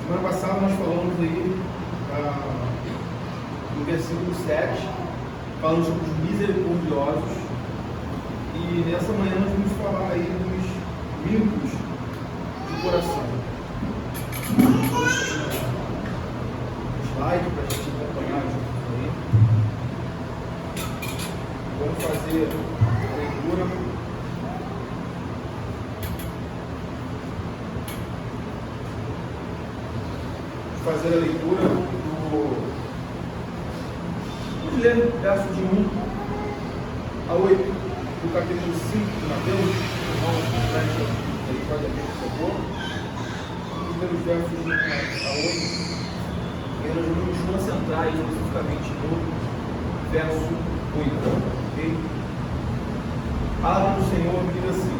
Semana passada nós falamos aí no versículo 7, falando sobre os misericordiosos, e nessa manhã nós vamos falar aí dos limpos de coração. Slide para a gente acompanhar junto aí. Vamos fazer a leitura. Fazer a leitura vamos ler versos de 1 a 8 do capítulo 5 de Mateus. Irmãos, aí pode abrir, por favor. Vamos ler os versos de 1 a 8. E nós vamos nos concentrar especificamente no verso 8. Ok? A palavra do Senhor diz assim: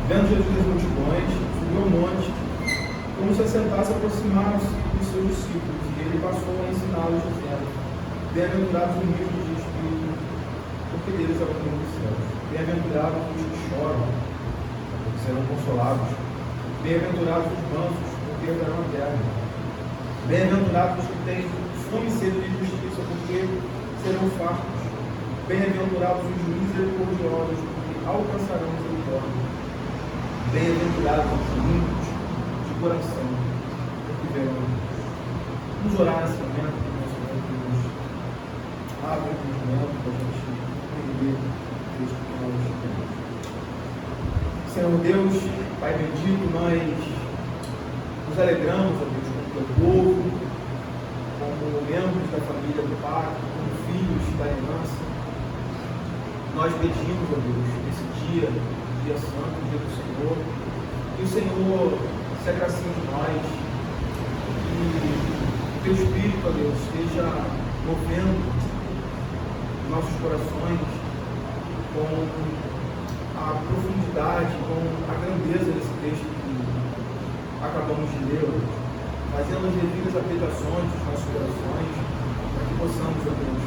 vendo Jesus das multidões, subiu ao monte, como se assentasse, aproximaram-se dos seus discípulos, e ele passou a ensiná-los, dizendo: bem-aventurados os humildes de espírito, porque deles é o reino dos céus. Bem-aventurados os que choram, porque serão consolados. Bem-aventurados os mansos, porque herdarão a terra. Bem-aventurados os que têm fome e sede de justiça, porque serão fartos. Bem-aventurados os misericordiosos, porque alcançarão misericórdia. Bem-aventurados os limpos coração, porque verão. Vamos orar nesse momento, que nosso Deus abre o entendimento para a gente entender Cristo que nós temos. Senhor Deus, Pai bendito, nós nos alegramos, ó Deus, com o teu povo, como membros da família do Pacto, como filhos da aliança. Nós pedimos, ó Deus, nesse dia santo, dia do Senhor, que o Senhor se agracie de nós, que o teu Espírito, ó Deus, esteja movendo nossos corações com a profundidade, com a grandeza desse texto que acabamos de ler, fazendo as devidas aplicações dos nossos corações, para que possamos, ó Deus,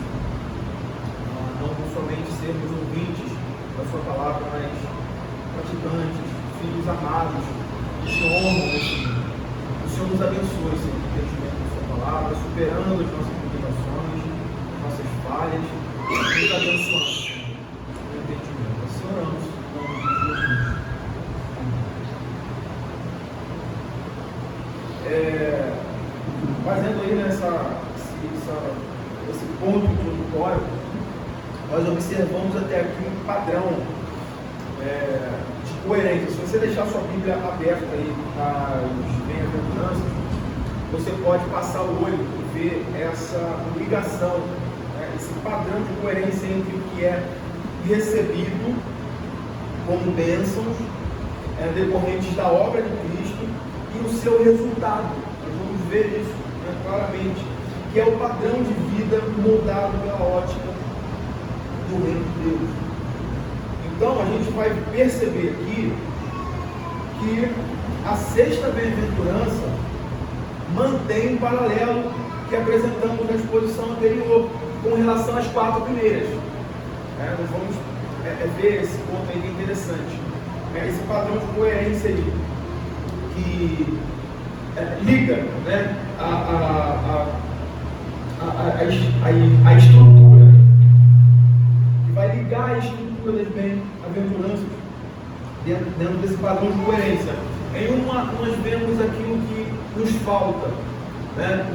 não somente sermos ouvintes da sua palavra, mas praticantes, filhos amados, que te honram nesse mundo. O Senhor nos abençoe, Senhor, no entendimento da sua palavra, superando as nossas limitações, as nossas falhas, nos abençoando, Senhor, no entendimento. Assim oramos, em nome de Jesus. Fazendo aí esse ponto introdutório, nós observamos até aqui um padrão de coerência. Se você deixar sua Bíblia aberta aí nas bem-aventuranças, você pode passar o olho e ver essa ligação, esse padrão de coerência entre o que é recebido como bênçãos decorrentes da obra de Cristo e o seu resultado. Nós vamos ver isso claramente, que é o padrão de vida moldado pela ótica do reino de Deus. Então a gente vai perceber aqui que a sexta bem-aventurança mantém um paralelo que apresentamos na exposição anterior com relação às quatro primeiras. Nós vamos ver esse ponto aí que é interessante. Esse padrão de coerência aí que liga a estrutura, que vai ligar a estrutura das bem-aventuranças dentro desse padrão de coerência. Em uma nós vemos aquilo que nos falta,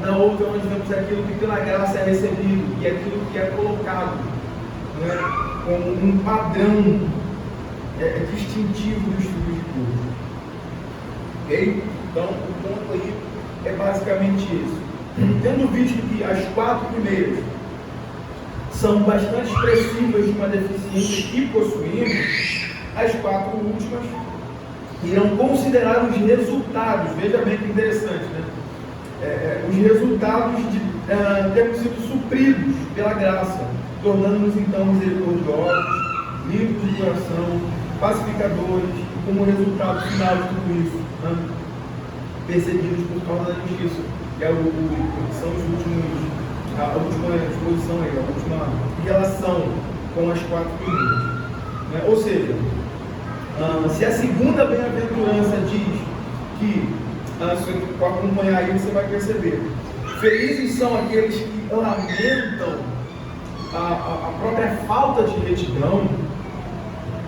na outra nós vemos aquilo que pela graça é recebido e aquilo que é colocado como um padrão distintivo dos filhos de Deus. Ok? Então o ponto aí é basicamente isso. Tendo visto que as quatro primeiras são bastante expressivas de uma deficiência que possuímos, as quatro últimas irão considerar os resultados. Veja bem que interessante, os resultados de termos sido supridos pela graça, tornando-nos então misericordiosos, limpos de coração, pacificadores, e como resultado final de tudo isso, perseguidos por causa da justiça, que são os últimos, a última exposição aí, a última relação com as quatro primeiras. Ou seja, se a segunda bem-aventurança diz que Se você for acompanhar aí, você vai perceber. Felizes são aqueles que lamentam a própria falta de retidão.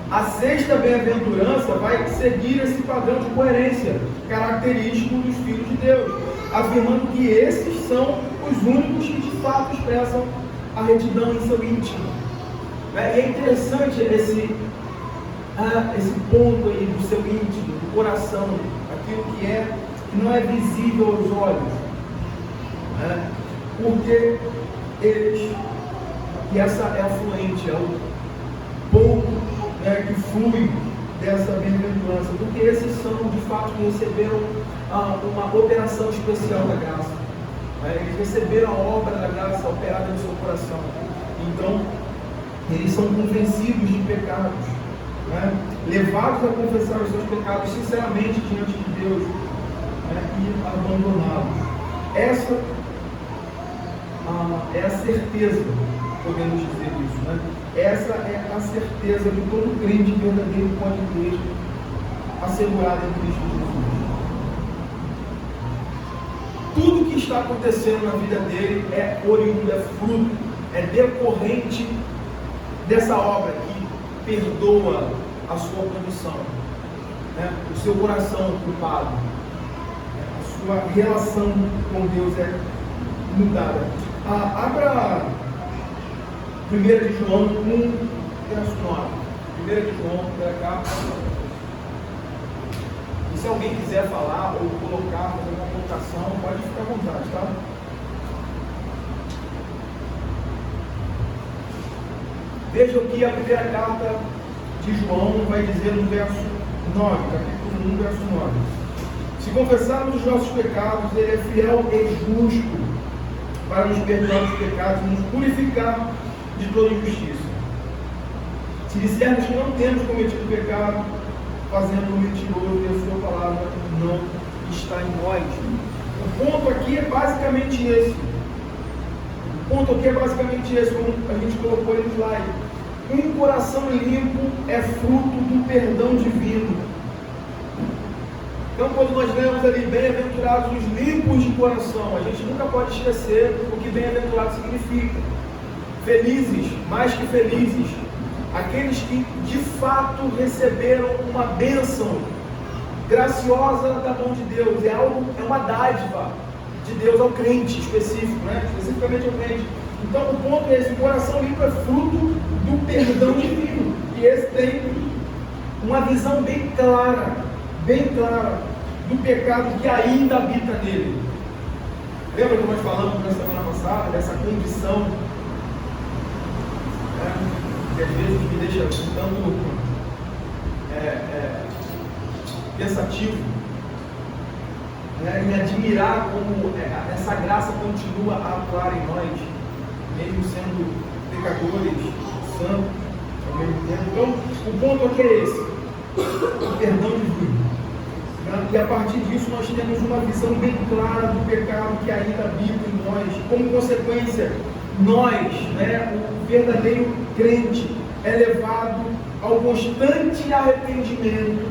A sexta bem-aventurança vai seguir esse padrão de coerência característico dos filhos de Deus, afirmando que esses são os únicos que de fato expressam a retidão em seu íntimo. E é interessante esse ponto aí do seu íntimo, do coração, aquilo que não é visível aos olhos, porque e essa é a fluente, é o ponto que flui dessa bem-aventurança, porque esses são de fato que receberam uma operação especial da graça, eles receberam a obra da graça operada no seu coração, então eles são convencidos de pecados, levados a confessar os seus pecados sinceramente diante de Deus, e abandoná-los. Essa é a certeza, podemos dizer isso, Essa é a certeza que todo crente verdadeiro pode ter assegurada em Cristo Jesus. Tudo que está acontecendo na vida dele é oriundo, é fruto, é decorrente dessa obra que perdoa a sua condição, o seu coração culpado, a sua relação com Deus é mudada. Abra 1 de João 1, verso 9. 1 de João, cá. E se alguém quiser falar ou colocar, fazer uma colocação, pode ficar à vontade, tá? Vejam que a primeira carta de João vai dizer no verso 9, capítulo 1, verso 9. Se confessarmos os nossos pecados, Ele é fiel e justo para nos perdoar os pecados e nos purificar de toda injustiça. Se dissermos que não temos cometido pecado, fazendo mentiroso e a sua palavra não está em nós. O ponto aqui é basicamente esse. Como a gente colocou aí no slide. Um coração limpo é fruto do perdão divino. Então, quando nós lemos ali, bem-aventurados os limpos de coração, a gente nunca pode esquecer o que bem-aventurado significa. Felizes, mais que felizes, aqueles que de fato receberam uma bênção graciosa da mão de Deus, é uma dádiva de Deus ao crente específico, especificamente ao crente. Então o ponto é esse: o coração limpo é fruto do perdão divino, e esse tem uma visão bem clara do pecado que ainda habita nele. Lembra que nós falamos na semana passada dessa condição, que às vezes me deixa um tanto pensativo, em admirar como essa graça continua a atuar em nós, mesmo sendo pecadores, santos ao mesmo tempo. Então, o ponto aqui é esse: o perdão divino. E a partir disso nós temos uma visão bem clara do pecado que ainda habita em nós. Como consequência, nós, o verdadeiro crente, é levado ao constante arrependimento,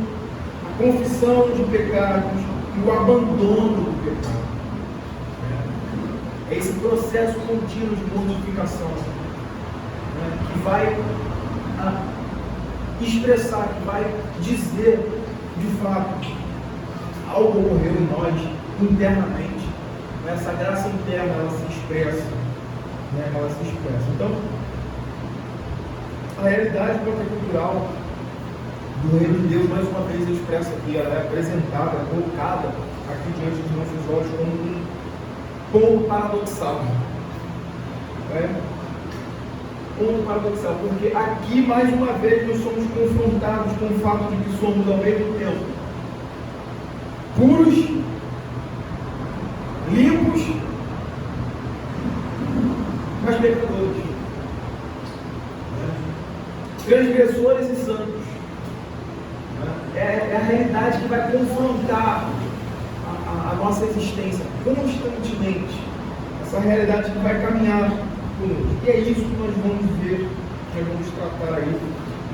a confissão de pecados e o abandono do pecado. É esse processo contínuo de mortificação, que vai expressar, que vai dizer de fato: algo ocorreu em nós internamente. Essa graça interna, ela se expressa. Então, a realidade contracultural do reino de Deus, mais uma vez, é expressa aqui, ela é apresentada, colocada aqui diante dos nossos olhos como um ponto paradoxal. Ponto paradoxal, porque aqui, mais uma vez, nós somos confrontados com o fato de que somos, ao mesmo tempo, puros, limpos, mas pecadores, transgressores e santos. É a realidade que vai confrontar a nossa existência constantemente. Essa realidade que vai caminhar conosco. E é isso que nós vamos ver, que nós vamos tratar aí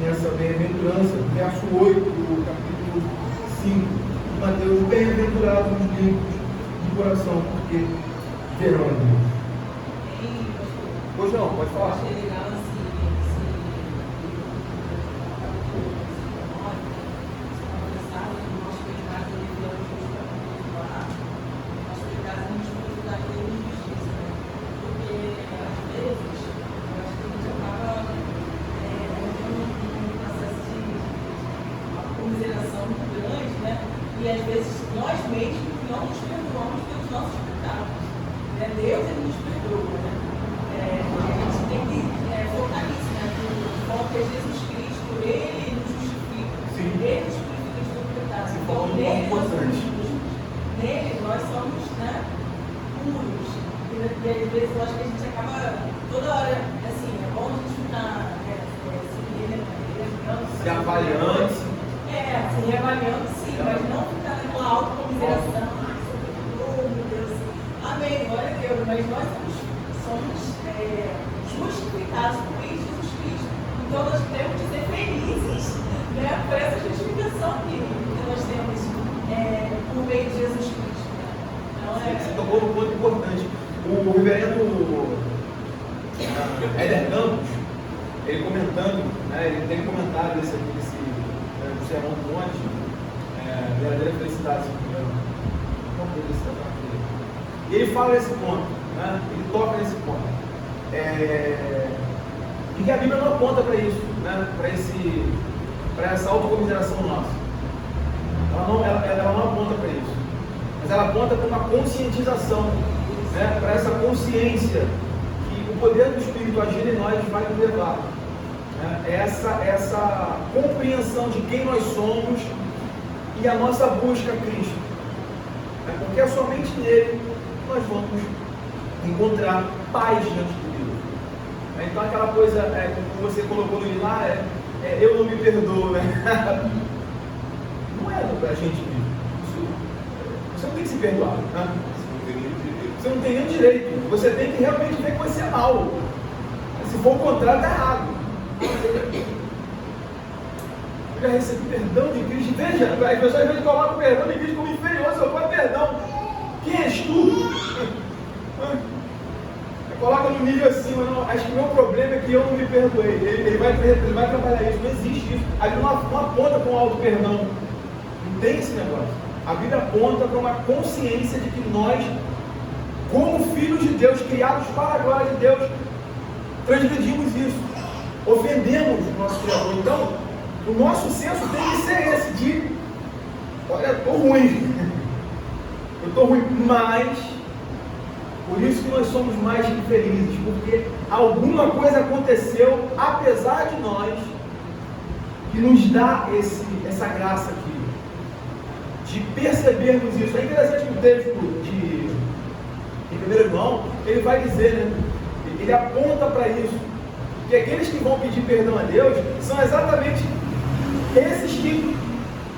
nessa bem-aventurança, verso 8 do capítulo 5. Mateus, bem-aventurados os limpos de coração, porque verão a Deus. Pois não, pode falar. E às vezes nós mesmos não nos perdoamos pelos nossos pecados. Deus ele nos perdoa. A gente tem que focar nisso, porque Jesus Cristo, ele nos justifica. Sim. Ele nos purifica de todo pecado. Então, nele nós somos puros. E às vezes eu acho que a gente acaba toda hora, assim, é bom a gente ficar se avaliando. Se reavaliando, sim, mas não ficar naquela autocomiseração. Meu Deus. Amém, glória a Deus. Mas nós somos justificados por Jesus Cristo. Então nós temos que ser felizes por essa justificação que nós temos por meio de Jesus Cristo. Então, você tocou num ponto importante. O reverendo Éder Campos, ele comentando, ele tem comentado esse Sermão do Monte, verdadeira felicidade, e ele fala nesse ponto, ele toca nesse ponto, e que a Bíblia não aponta para isso, para essa autocomiseração nossa. Ela não aponta para isso, mas ela aponta para uma conscientização, para essa consciência que o poder do Espírito agir em nós vai nos levar. Essa compreensão de quem nós somos e a nossa busca a Cristo, porque é somente nele que nós vamos encontrar paz diante de Deus. Então aquela coisa, como você colocou no lá, eu não me perdoo, não é para a gente mesmo. Você não tem que se perdoar, você não tem nenhum direito, você tem que realmente ver que você é mal. Se for o contrário, está errado. Eu já recebi perdão de Cristo. Veja, as pessoas às vezes colocam o perdão de Cristo como inferior. Só foi perdão. Quem és tu? Coloca no nível acima. Não, acho que o meu problema é que eu não me perdoei. Ele vai trabalhar isso. Não existe isso. A Bíblia não aponta para um auto-perdão. Não tem esse negócio. A Bíblia aponta para uma consciência de que nós, como filhos de Deus, criados para a glória de Deus, transgredimos isso. Ofendemos o nosso Criador. Então, o nosso senso tem que ser esse de: olha, eu estou ruim, mas por isso que nós somos mais que felizes, porque alguma coisa aconteceu, apesar de nós, que nos dá essa graça aqui, de percebermos isso. É interessante que o texto de 1 João, ele vai dizer, ele aponta para isso. E aqueles que vão pedir perdão a Deus são exatamente esses que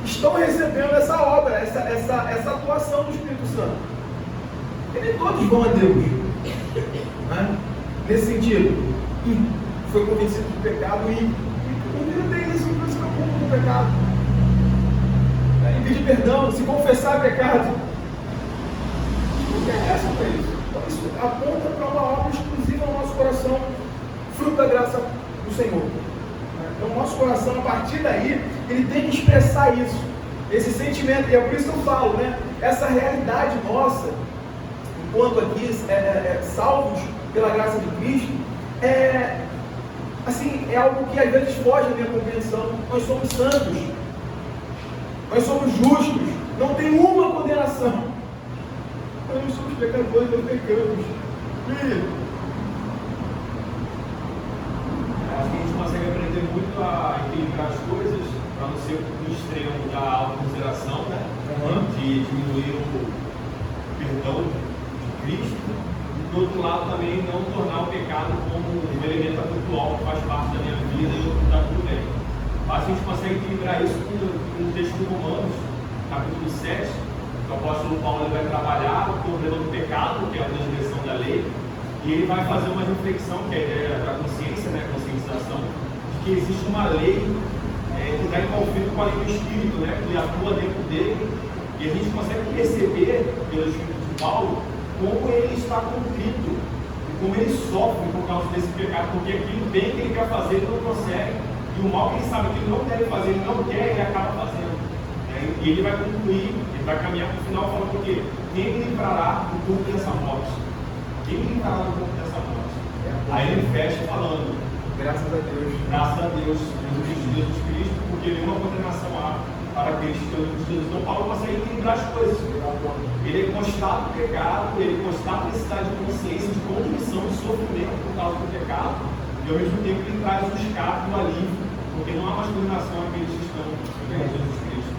estão recebendo essa obra, essa atuação do Espírito Santo. E nem todos vão a Deus, nesse sentido. E foi convencido do pecado e não tem isso, não se preocupa com o pecado. E pedir perdão, se confessar pecado. Não interessa para isso. Então isso aponta para uma obra exclusiva no nosso coração, fruto da graça do Senhor. Então o nosso coração, a partir daí, ele tem que expressar isso, esse sentimento, e é por isso que eu falo, essa realidade nossa, enquanto aqui salvos pela graça de Cristo, é algo que às vezes foge da minha compreensão. Nós somos santos, nós somos justos, não tem uma condenação. Nós somos pecadores, nós pecamos. Acho que a gente consegue aprender muito a equilibrar as coisas, para não ser no extremo da autoconsideração, de diminuir o perdão de Cristo, e do outro lado também não tornar o pecado como um elemento habitual que faz parte da minha vida e está tudo bem. Acho que a gente consegue equilibrar isso com o texto de Romanos, capítulo 7, que o apóstolo Paulo vai trabalhar o problema do pecado, que é a transgressão da lei. E ele vai fazer uma reflexão, que é a ideia da consciência, conscientização, de que existe uma lei que está em conflito com a lei do Espírito, que atua dentro dele, e E a gente consegue perceber, pelo escrito de Paulo, como ele está contrito, e como ele sofre por causa desse pecado, porque aquilo bem que ele quer fazer, ele não consegue, e o mal que ele sabe que ele não deve fazer, ele não quer, ele acaba fazendo. E ele vai concluir, ele vai caminhar para o final falando porque quem me livrará do corpo dessa morte? Quem me livrará do corpo dessa morte? Aí ele fecha falando, Graças a Deus. graças a Deus, Jesus Cristo, porque nenhuma condenação há para aqueles que estão em Jesus. Então Paulo consegue equilibrar as coisas. Ele é constata o pecado, ele constata a necessidade de consciência, de contrição, de sofrimento por causa do pecado, e ao mesmo tempo ele traz o escape, o alívio, porque não há mais condenação àqueles que estão em Jesus Cristo.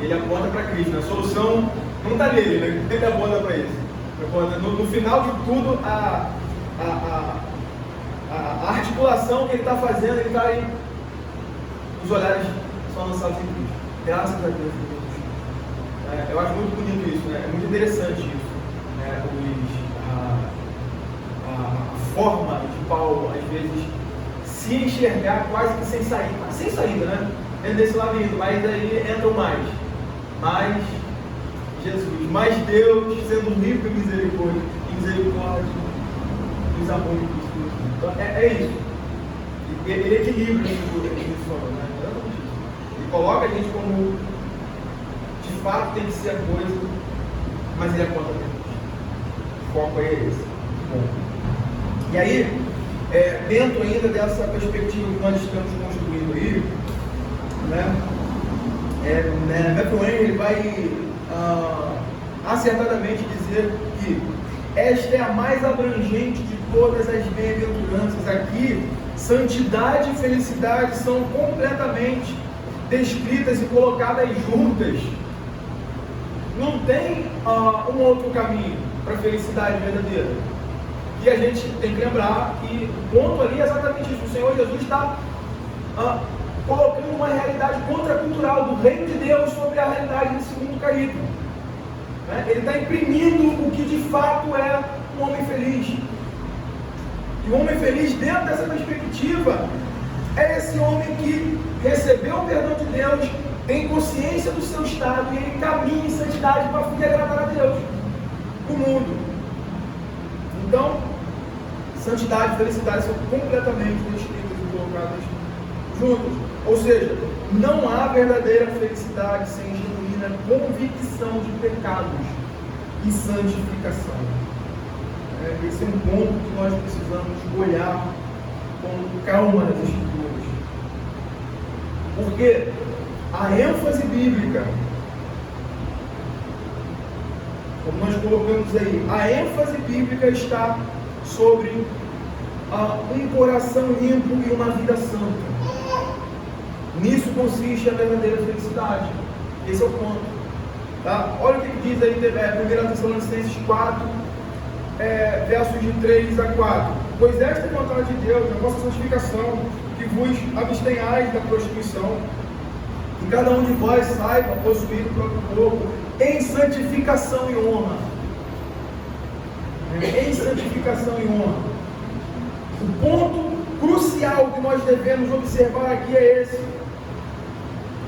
Ele aponta para Cristo, né? A solução não está nele, né? Ele aponta para isso. No final de tudo, a articulação que ele está fazendo, ele está aí, os olhares são lançados em Cristo. Graças a Deus. Eu acho muito bonito isso, né? É muito interessante isso, né? A forma de Paulo, às vezes, se enxergar quase que sem saída. Sem saída, né? É desse labirinto, mas aí entram mais Jesus, mais Deus sendo rico em misericórdia, nos amor de Cristo. Então, é isso. Ele equilibra isso, né? Ele coloca a gente como de fato tem que ser a coisa, mas ele aponta para Deus. O foco é esse. Bom. E aí, dentro ainda dessa perspectiva que nós estamos construindo aí, né? McWayne, ele vai acertadamente dizer que esta é a mais abrangente de todas as bem-aventuranças. Aqui, santidade e felicidade são completamente descritas e colocadas juntas. Não tem um outro caminho para a felicidade verdadeira. E a gente tem que lembrar que o ponto ali é exatamente isso. O Senhor Jesus está colocando uma realidade contracultural do reino de Deus sobre a realidade desse mundo caído. Né? Ele está imprimindo o que de fato é um homem feliz. E o homem feliz, dentro dessa perspectiva, é esse homem que recebeu o perdão de Deus, tem consciência do seu estado e ele caminha em santidade para fim de agradar a Deus, o mundo. Então, santidade e felicidade são completamente descritas e colocadas juntas. Ou seja, não há verdadeira felicidade sem genuína convicção de pecados e santificação. Esse é um ponto que nós precisamos olhar com calma nas Escrituras. Porque a ênfase bíblica, como nós colocamos aí, a ênfase bíblica está sobre um coração limpo e uma vida santa. Nisso consiste a verdadeira felicidade. Esse é o ponto. Tá? Olha o que diz aí 1 Tessalonicenses 4, versos de 3 a 4. Pois esta é a vontade de Deus, a vossa santificação, que vos abstenhais da prostituição, e cada um de vós saiba possuir o próprio corpo em santificação e honra. Em santificação e honra. O ponto crucial que nós devemos observar aqui é esse.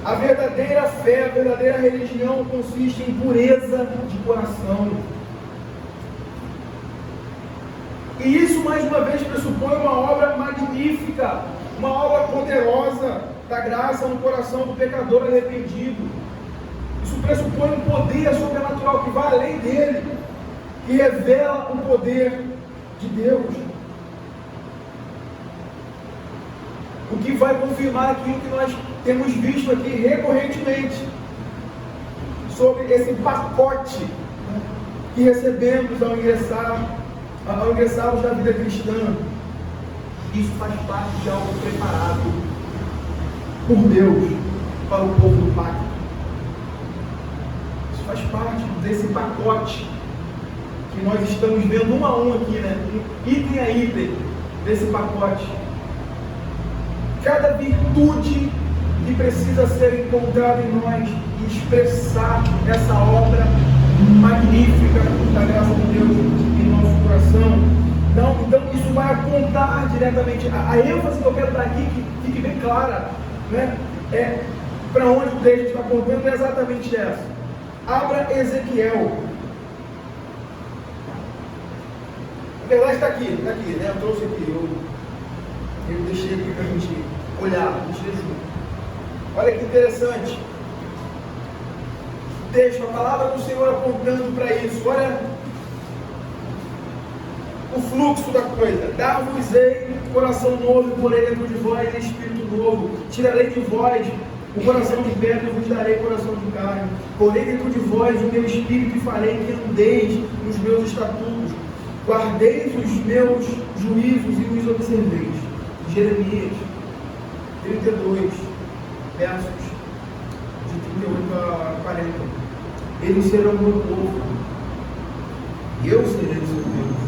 A verdadeira fé, a verdadeira religião consiste em pureza de coração. E isso, mais uma vez, pressupõe uma obra magnífica, uma obra poderosa da graça no coração do pecador arrependido. Isso pressupõe um poder sobrenatural que vai além dele, que revela o poder de Deus. O que vai confirmar aquilo que nós temos visto aqui recorrentemente, sobre esse pacote que recebemos ao ingressarmos na vida cristã. Isso faz parte de algo preparado por Deus para o povo do pacto. Isso faz parte desse pacote que nós estamos vendo um a um aqui, né? Item a item desse pacote. Cada virtude que precisa ser encontrada em nós e expressar essa obra magnífica da graça de Deus em nosso coração. Então isso vai apontar diretamente. A ênfase que eu quero dar aqui, que fique bem clara, né? Para onde o texto está apontando, é exatamente essa. Abra Ezequiel. Na verdade está aqui, né? Eu trouxe aqui, eu deixei aqui para a gente olhar, a gente lê junto. Olha que interessante. O texto, a palavra do Senhor apontando para isso. Olha o fluxo da coisa. Dar-vos-ei coração novo, porém dentro de vós espírito novo. Tirarei de vós o coração de pedra e vos darei coração de carne. Porém dentro de vós o meu espírito e farei que andeis nos meus estatutos. Guardeis os meus juízos e os observeis. Jeremias 32, versos de 38 a 40. Eles serão meu povo, e eu serei o seu Deus.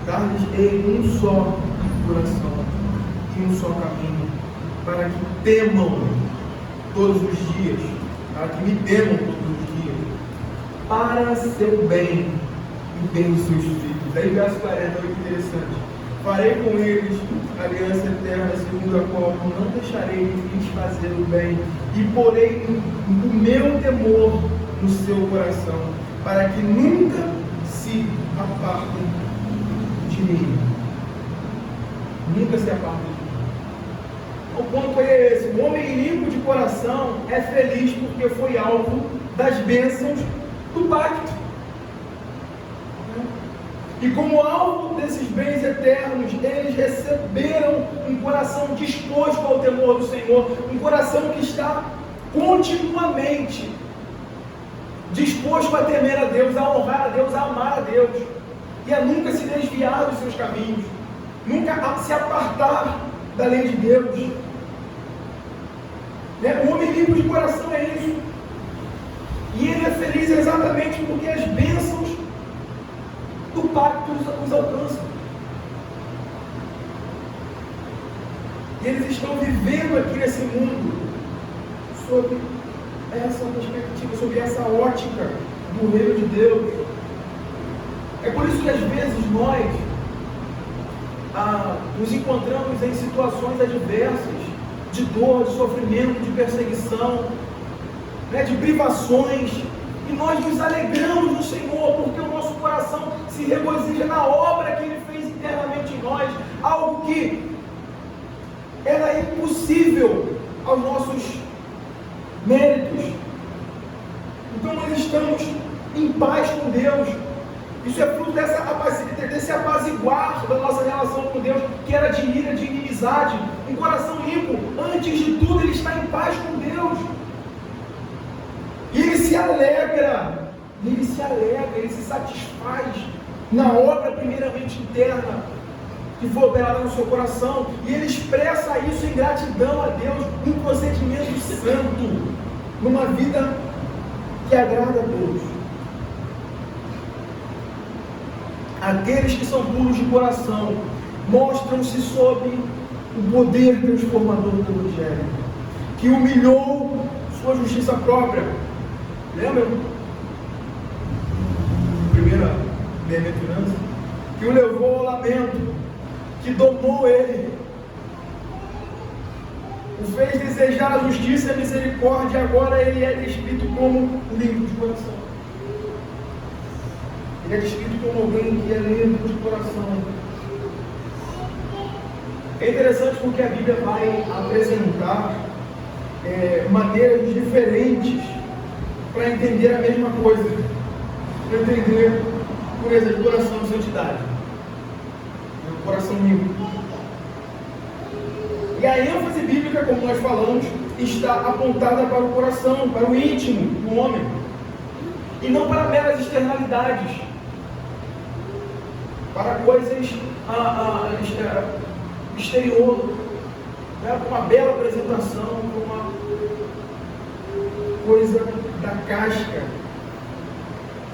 Dar-lhes-ei um só coração e um só caminho, para que temam todos os dias, para que me temam todos os dias, para seu bem e bem dos seus filhos. Aí verso 40, muito interessante. Farei com eles aliança eterna, segundo a qual não deixarei de lhes fazer o bem, e porei o meu temor no seu coração, para que nunca se apartem de mim. Nunca se apartem de mim. O ponto é esse: o homem limpo de coração é feliz porque foi alvo das bênçãos do pacto. E como alvo desses bens eternos, eles receberam um coração disposto ao temor do Senhor, um coração que está continuamente disposto a temer a Deus, a honrar a Deus, a amar a Deus, e a nunca se desviar dos seus caminhos, nunca se apartar da lei de Deus. O homem limpo de coração é isso, e ele é feliz exatamente porque as bênçãos do pacto os alcançam. E eles estão vivendo aqui nesse mundo sob essa perspectiva, sob essa ótica do reino de Deus. É por isso que às vezes nós nos encontramos em situações adversas, de dor, de sofrimento, de perseguição, de privações, e nós nos alegramos no Senhor, porque o nosso coração se regozija na obra que Ele fez internamente em nós, algo que era impossível aos nossos méritos. Então nós estamos em paz com Deus. Isso é fruto desse apaziguar da nossa relação com Deus, que era de ira, de inimizade. Um coração limpo, antes de tudo, ele está em paz com Deus. E ele se alegra, ele se satisfaz na obra primeiramente interna que foi operada no seu coração, e ele expressa isso em gratidão a Deus, num procedimento santo, numa vida que agrada a Deus. Aqueles que são puros de coração mostram-se sob o poder transformador do Evangelho, que humilhou sua justiça própria. Lembra? Primeira bem-aventurança, que o levou ao lamento, que domou ele, o fez desejar a justiça e a misericórdia, e agora ele é descrito como limpo de coração. Ele é descrito como alguém que é limpo de coração. É interessante porque a Bíblia vai apresentar maneiras diferentes para entender a mesma coisa, para entender pureza de coração e santidade, coração limpo. E a ênfase bíblica, como nós falamos, está apontada para o coração, para o íntimo do homem, e não para meras externalidades, para coisas exterior, para uma bela apresentação, para uma coisa da casca.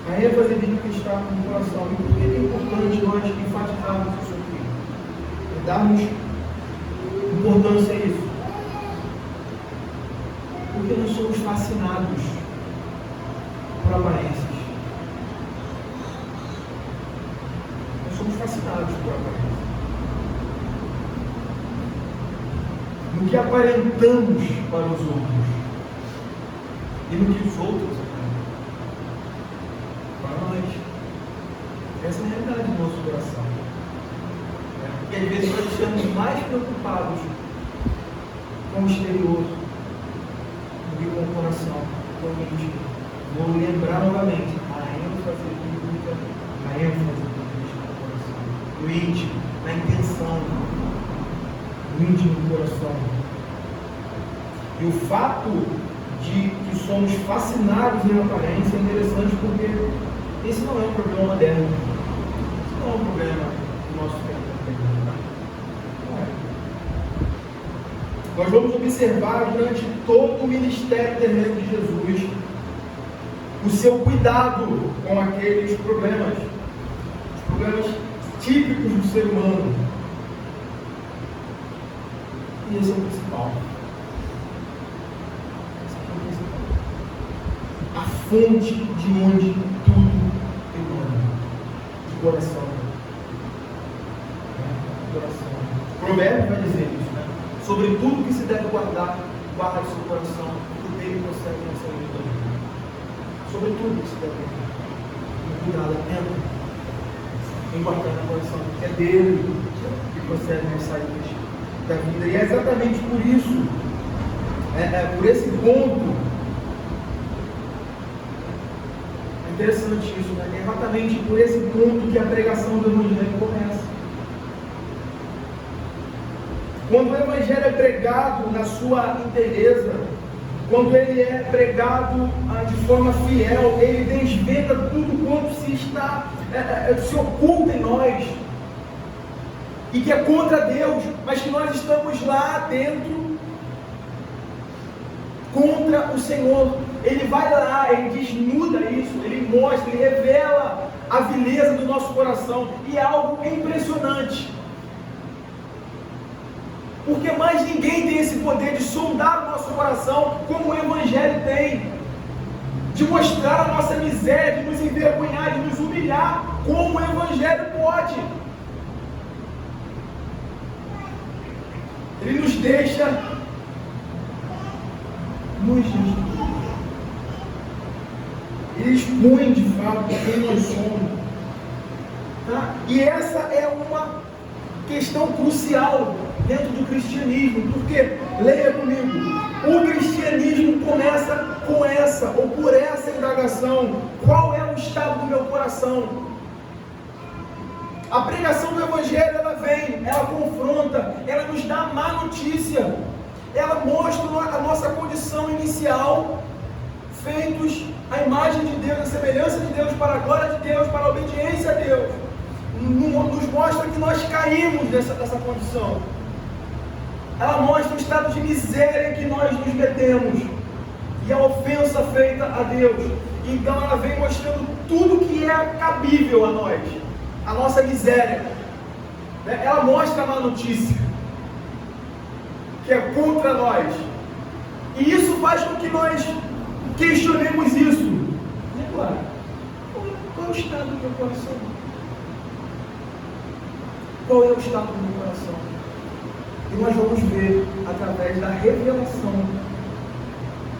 A ênfase bíblica está no coração. E por que é importante nós enfatizarmos isso aqui? E darmos importância a isso? Porque nós somos fascinados por aparências. Nós somos fascinados por aparências. No que aparentamos para os outros e no que os outros aparentam. Essa é a realidade do nosso coração. E às vezes nós estamos mais preocupados com o exterior do que com o coração, com o íntimo. Vou lembrar novamente a ênfase bíblica, a ênfase bíblica no coração, no íntimo, na intenção, no íntimo do coração. E o fato de que somos fascinados em aparência é interessante porque esse não é um problema moderno. Esse não é um problema do nosso tempo. Não é. Nós vamos observar durante todo o ministério terreno de Jesus o seu cuidado com aqueles problemas, os problemas típicos do ser humano. E esse é o principal. A fonte de onde tudo emana, do coração. Coração. O provérbio vai dizer isso, né? Sobre tudo que se deve guardar, guarda seu coração, porque dele procede a saúde da vida. Sobre tudo que se deve guardar, atento em guardar no coração, porque é dele que procede as saídas da vida. E é exatamente por isso, por esse ponto. Interessante isso, né? É exatamente por esse ponto que a pregação do Evangelho começa. Quando o Evangelho é pregado na sua inteireza, quando ele é pregado de forma fiel, ele desvenda tudo quanto se oculta em nós, e que é contra Deus, mas que nós estamos lá dentro contra o Senhor. Ele vai lá, ele desnuda isso, ele mostra, ele revela a vileza do nosso coração, e é algo impressionante, porque mais ninguém tem esse poder de sondar o nosso coração como o Evangelho tem, de mostrar a nossa miséria, de nos envergonhar, de nos humilhar, como o Evangelho pode. Ele nos deixa nos Jesus. Ele expõe de fato quem nós somos. Tá? E essa é uma questão crucial dentro do cristianismo, porque, leia comigo, o cristianismo começa com essa, ou por essa indagação: qual é o estado do meu coração? A pregação do Evangelho, ela vem, ela confronta, ela nos dá a má notícia, ela mostra a nossa condição inicial, feitos à imagem de Deus, à semelhança de Deus, para a glória de Deus, para a obediência a Deus. Nos mostra que nós caímos dessa condição. Ela mostra o estado de miséria em que nós nos metemos e a ofensa feita a Deus. Então ela vem mostrando tudo que é cabível a nós, a nossa miséria. Ela mostra a má notícia, que é contra nós, e isso faz com que nós questionemos isso. E agora, qual é o estado do meu coração? Qual é o estado do meu coração? E nós vamos ver, através da revelação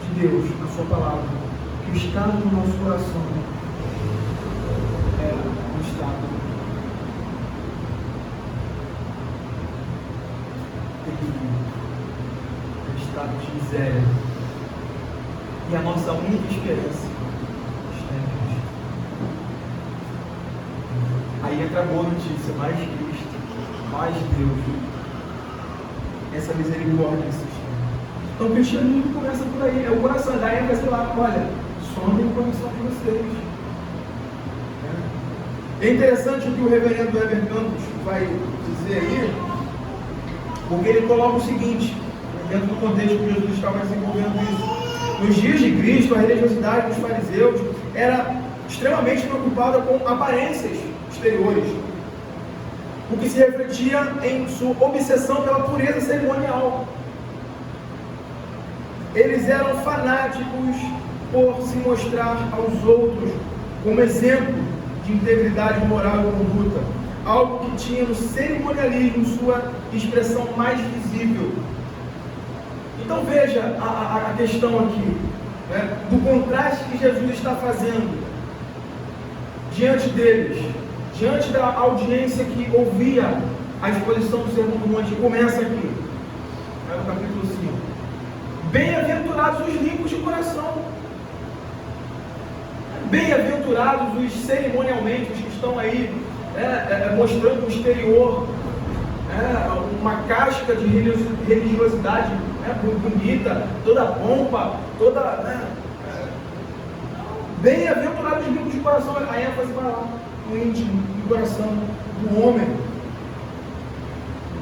de Deus, na sua palavra, que o estado do nosso coração é um estado terrível, um estado de miséria. E a nossa única esperança está em Cristo. Aí entra a boa notícia: mais Cristo, mais Deus, essa misericórdia existente. Então o cristianismo começa por aí, é o coração, da ênfase lá: olha, sondem o coração de vocês. É interessante o que o reverendo Heber Campos vai dizer aí, porque ele coloca o seguinte, dentro do contexto que Jesus estava desenvolvendo isso. Nos dias de Cristo, a religiosidade dos fariseus era extremamente preocupada com aparências exteriores, o que se refletia em sua obsessão pela pureza cerimonial. Eles eram fanáticos por se mostrar aos outros como exemplo de integridade moral e conduta, algo que tinha no cerimonialismo sua expressão mais visível. Então veja a questão aqui, né, do contraste que Jesus está fazendo diante deles, diante da audiência que ouvia a exposição do Sermão do Monte, começa aqui, no capítulo 5. Bem-aventurados os limpos de coração. Bem-aventurados os cerimonialmente, os que estão aí mostrando o exterior, uma casca de religiosidade bonita, toda pompa, toda. Bem-aventurados os limpos de coração. A ênfase vai lá no íntimo, no coração do homem.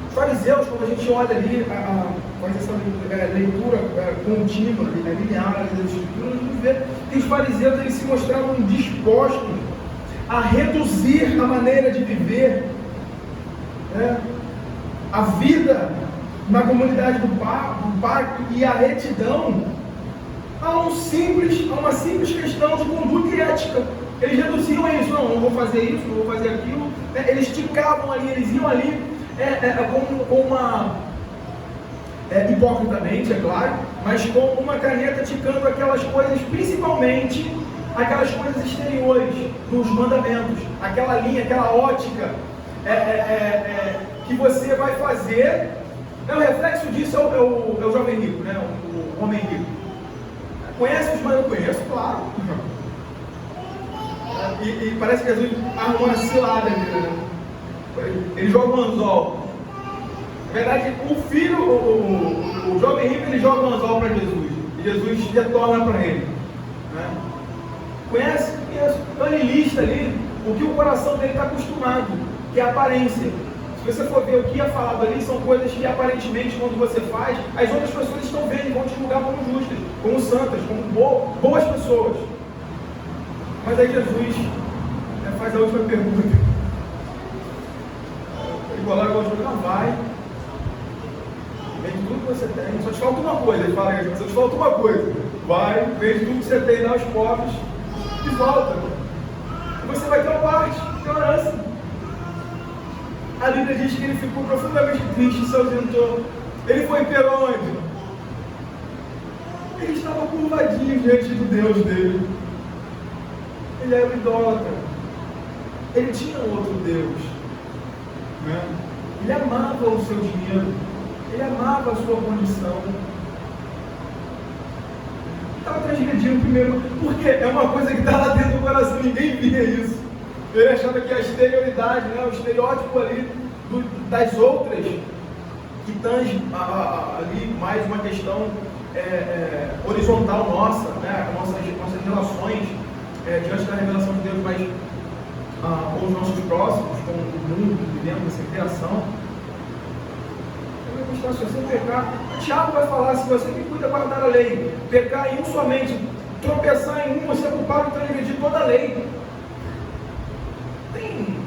Os fariseus, quando a gente olha ali, faz essa leitura contínua, linear das Escrituras, a gente vê que os fariseus eles se mostravam dispostos a reduzir a maneira de viver, a vida na comunidade do pacto e a retidão a uma simples questão de conduta e ética. Eles reduziam a isso, não vou fazer isso, não vou fazer aquilo. Eles esticavam ali, eles iam ali com uma, hipocritamente, é claro, mas com uma caneta ticando aquelas coisas, principalmente aquelas coisas exteriores dos mandamentos, aquela linha, aquela ótica que você vai fazer. O reflexo disso é o jovem rico, o homem rico. Conhece os mandamentos? Conheço, claro. E parece que Jesus arrumou uma cilada ali, Ele joga um anzol. Na verdade, o jovem rico, ele joga um anzol para Jesus. E Jesus retorna para ele. Conhece? Conheço. Então ele lista ali o que o coração dele está acostumado, que é a aparência. Se você for ver o que é falado ali, são coisas que aparentemente, quando você faz, as outras pessoas estão vendo e vão te julgar como justas, como santas, como boas pessoas. Mas aí Jesus faz a última pergunta. Ele coloca a última pergunta, não vai. Vende tudo que você tem, só te falta uma coisa. Ele fala, só te falta uma coisa. Vai, vende tudo que você tem, dá aos pobres e volta. E você vai ter uma parte, ter uma herança. A Bíblia diz que ele ficou profundamente triste e se ausentou. Ele foi para onde? Ele estava curvadinho diante do Deus dele. Ele era um idólatra. Ele tinha um outro Deus. Ele amava o seu dinheiro. Ele amava a sua condição. Estava transgredindo primeiro. Porque é uma coisa que está lá dentro do coração. Ninguém via isso. Ele achava que a exterioridade, o estereótipo ali das outras, que tange ali mais uma questão horizontal nossa, nossas relações diante da revelação de Deus, mas com os nossos próximos, com o mundo que vivemos, essa interação. Se você pecar, o Tiago vai falar, se você que cuida guardar a lei, pecar em um somente, tropeçar em um, você é culpado de transgredir toda a lei. Tem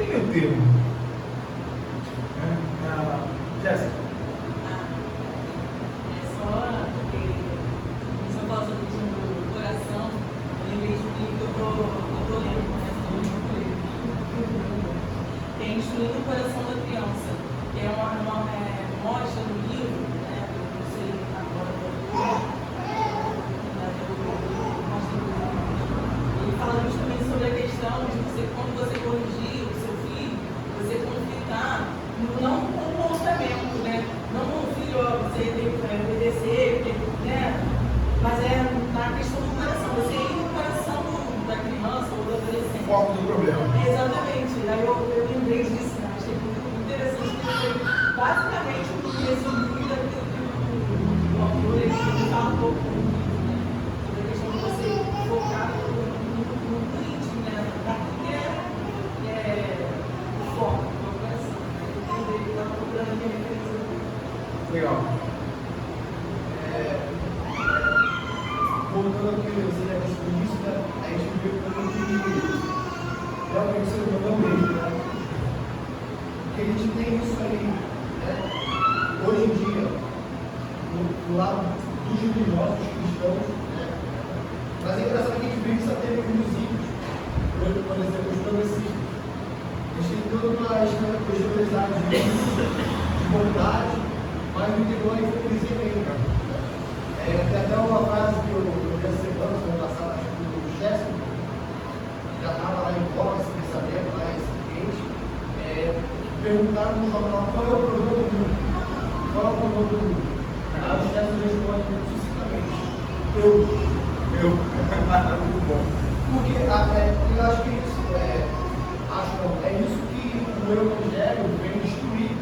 meu termo. Jéssica. Porque você fala sobre isso no coração, eu lembrei de um livro que eu tô lendo, que é Instruindo o Coração da Criança, que é uma mostra do livro, não sei agora, ele fala justamente sobre a questão de você, quando você corrigir o seu filho, você conflitar, não com o comportamento, não com o filho, você tem que obedecer, mas é na questão do coração, você ir no coração da criança ou do adolescente. O foco do problema. Exatamente, aí eu lembrei disso, achei muito interessante, que foi basicamente o que resumiu daquilo que o autor ele fala um pouco sobre a questão de você focar no íntimo, daquilo que é o foco do coração. Ele está procurando a minha referência. Legal. Voltando ao que você já disse no início, a gente viu como que realmente o ser humano é o mesmo, porque a gente tem isso aí, hoje em dia, do lado dos religiosos cristãos, mas é engraçado que a gente vive isso até nos ímpios, por exemplo, os progressistas. A gente tem toda uma exterioridade de bondade, mas não tem uma hipocrisia mesmo. Tem até uma frase que eu li há semana passada, acho que do Chester, já estava lá em Box, perguntaram no jornal qual é o problema do mundo. Qual é o problema do mundo? Aí os testes respondem sucintamente. Eu. Muito bom. Porque eu acho que isso é isso que o Evangelho vem destruir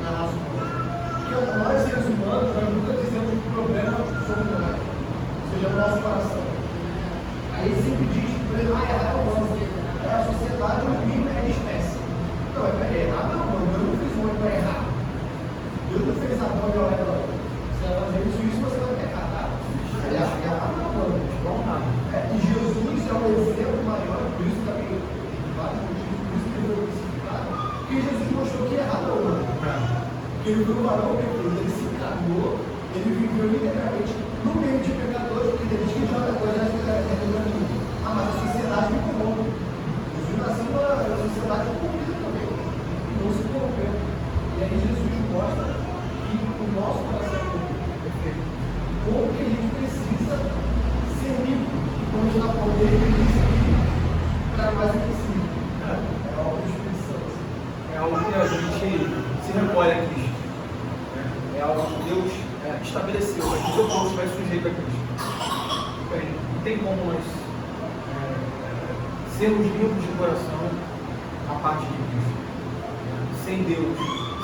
na raça humana. Porque nós, seres humanos, nós nunca dizemos que o problema somos nós, ou seja, o nosso coração. Aí ele sempre diz que o problema é o humano, é a sociedade, o mínimo é a espécie. Não, é errado, não, mano. Eu não fiz um homem para errar. Deus não fez Adão e Eva. Você vai fazer isso, você vai pecar, tá? Ele acha que é errado, não, mano. E Jesus é um exemplo maior, por isso também tem vários motivos, por isso que ele foi crucificado, porque Jesus mostrou que é errado, não, mano. Porque ele foi um varão perfeito, ele se encarnou, ele viveu literalmente no meio de pecadores, porque ele tinha já coisa mas a sociedade me corrompe. Jesus nasceu numa sociedade corrompida também, e não se corrompeu. E aí Jesus mostra que o nosso coração é perfeito. Como que a gente precisa ser limpo. E quando está falando dele, ele diz que para mais impossível. É algo de Espírito Santo. É algo que a gente se recolhe a Cristo. É algo que Deus estabeleceu, mas que o seu povo vai sujeito a Cristo. Não tem como nós sermos limpos de coração a parte de Cristo. Sem Deus,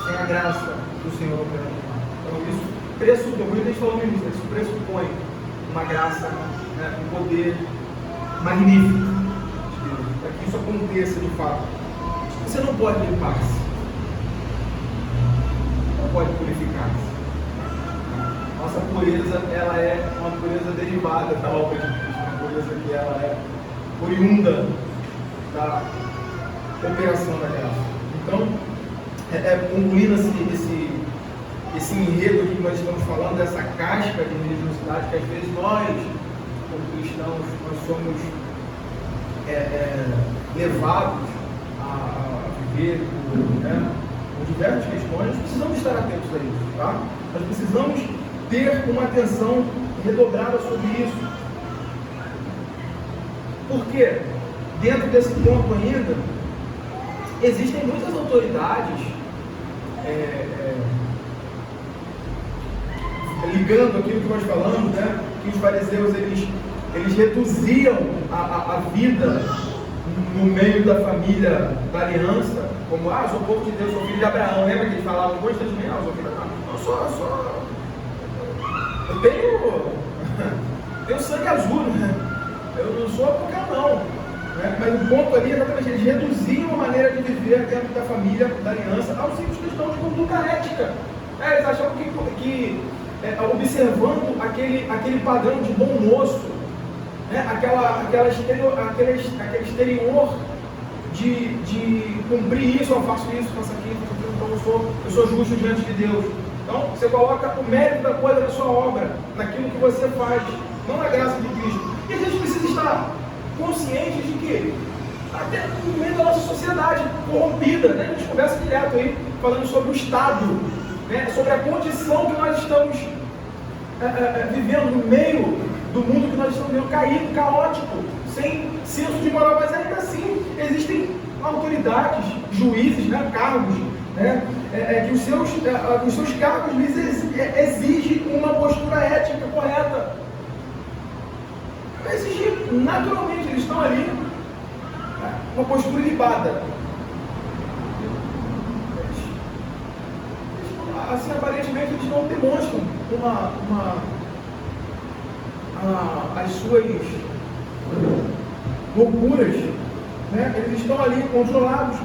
sem a graça do Senhor operando em nós. Então isso pressupõe, muita gente falou no início, isso pressupõe uma graça, um poder magnífico de Deus, para que isso aconteça de fato. Você não pode limpar-se, não pode purificar-se. Nossa pureza, ela é uma pureza derivada da obra de Cristo, uma pureza que ela é oriunda da operação da graça. Então, concluindo esse enredo que nós estamos falando, dessa casca de religiosidade que às vezes nós, como cristãos, nós somos levados a viver por diversas questões, precisamos estar atentos a isso, tá? Nós precisamos ter uma atenção redobrada sobre isso. Porque, dentro desse ponto ainda, existem muitas autoridades ligando aquilo que nós falamos, que os fariseus eles reduziam a vida no meio da família da aliança, como, sou povo de Deus, sou filho de Abraão. Lembra que eles falavam constantemente, sou filho de Abraão, eu tenho sangue azul, eu não sou qualquer não. Mas o ponto ali é exatamente, eles reduziam a maneira de viver dentro da família da aliança ao simples questão de conduta ética. Eles achavam que observando aquele padrão de bom moço, aquele exterior de cumprir isso, eu faço isso, faço aquilo, então eu sou justo diante de Deus. Então você coloca o mérito da coisa na sua obra, naquilo que você faz, não na graça de Cristo. E a gente precisa estar consciente de que, até no meio da nossa sociedade corrompida, a gente conversa direto aí, falando sobre o Estado, sobre a condição que nós estamos vivendo no meio do mundo que nós estamos vivendo, caído, caótico, sem senso de moral, mas ainda assim existem autoridades, juízes, cargos, que os seus cargos lhes exigem uma postura ética correta. Vai exigir, naturalmente, eles estão ali, uma postura ilibada. Assim, aparentemente, eles não demonstram as suas loucuras, Eles estão ali controlados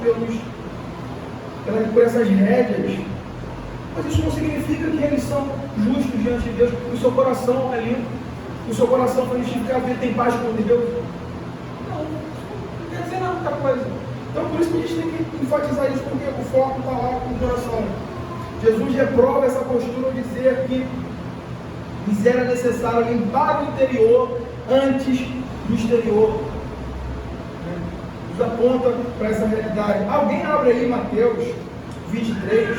por essas rédeas, mas isso não significa que eles são justos diante de Deus, porque o seu coração é limpo, o seu coração foi justificado, ele tem paz com Deus. Não quer dizer nada muita coisa. Então, por isso que a gente tem que enfatizar isso, porque o foco está lá no coração. Jesus reprova essa postura ao dizer que lhes era necessário limpar o interior antes do exterior. Nos aponta para essa realidade. Alguém abre aí Mateus 23,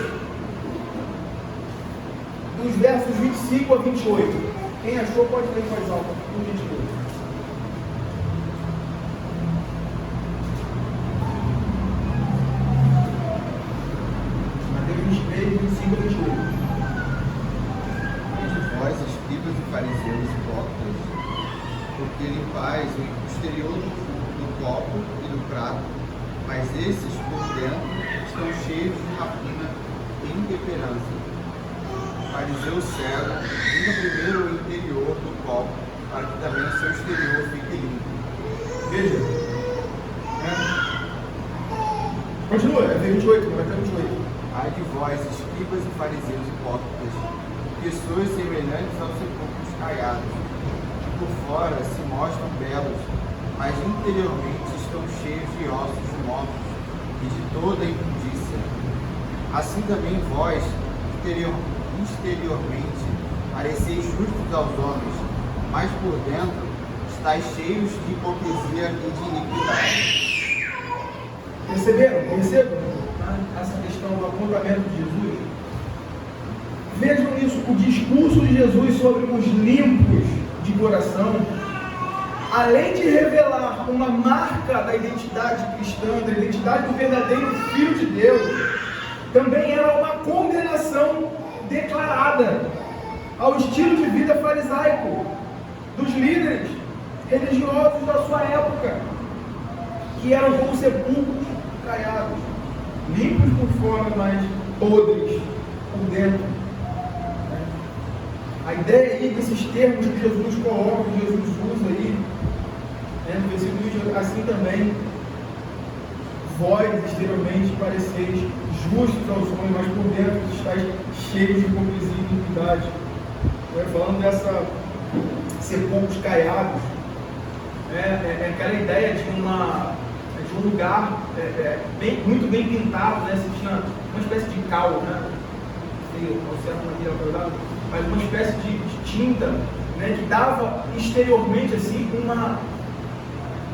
dos versos 25 a 28. Quem achou pode ler mais alto, por 22. copo e do prato, mas esses por dentro estão cheios de rapina e intemperança. Fariseu cego, limpa primeiro o interior do copo, para que também o seu exterior fique limpo. Veja. Continua, é 28, vai até 28. Ai de vós, escribas e fariseus hipócritas, que sois semelhantes aos sepulcros caiados, que por fora se mostram belos, mas interiormente estão cheios de ossos mortos e de toda imundícia. Assim também vós, exteriormente, pareceis justos aos homens, mas por dentro estáis cheios de hipocrisia e de iniquidade. Perceberam? Essa questão do apontamento de Jesus? Vejam isso, o discurso de Jesus sobre os limpos de coração, além de revelar uma marca da identidade cristã, da identidade do verdadeiro Filho de Deus, também era uma condenação declarada ao estilo de vida farisaico dos líderes religiosos da sua época, que eram como sepulcros caiados, limpos por fora, mas podres por dentro. A ideia aí desses termos que Jesus coloca, que Jesus usa aí, no versículo 20, assim também, vós exteriormente pareceis justos aos homens, mas por dentro estáis cheios de hipocrisia e iniquidade. Falando dessa sepulcros caiados, é aquela ideia de um lugar muito bem pintado, né? Você tinha uma espécie de cal, né? Mas uma espécie de tinta, né? Que dava exteriormente assim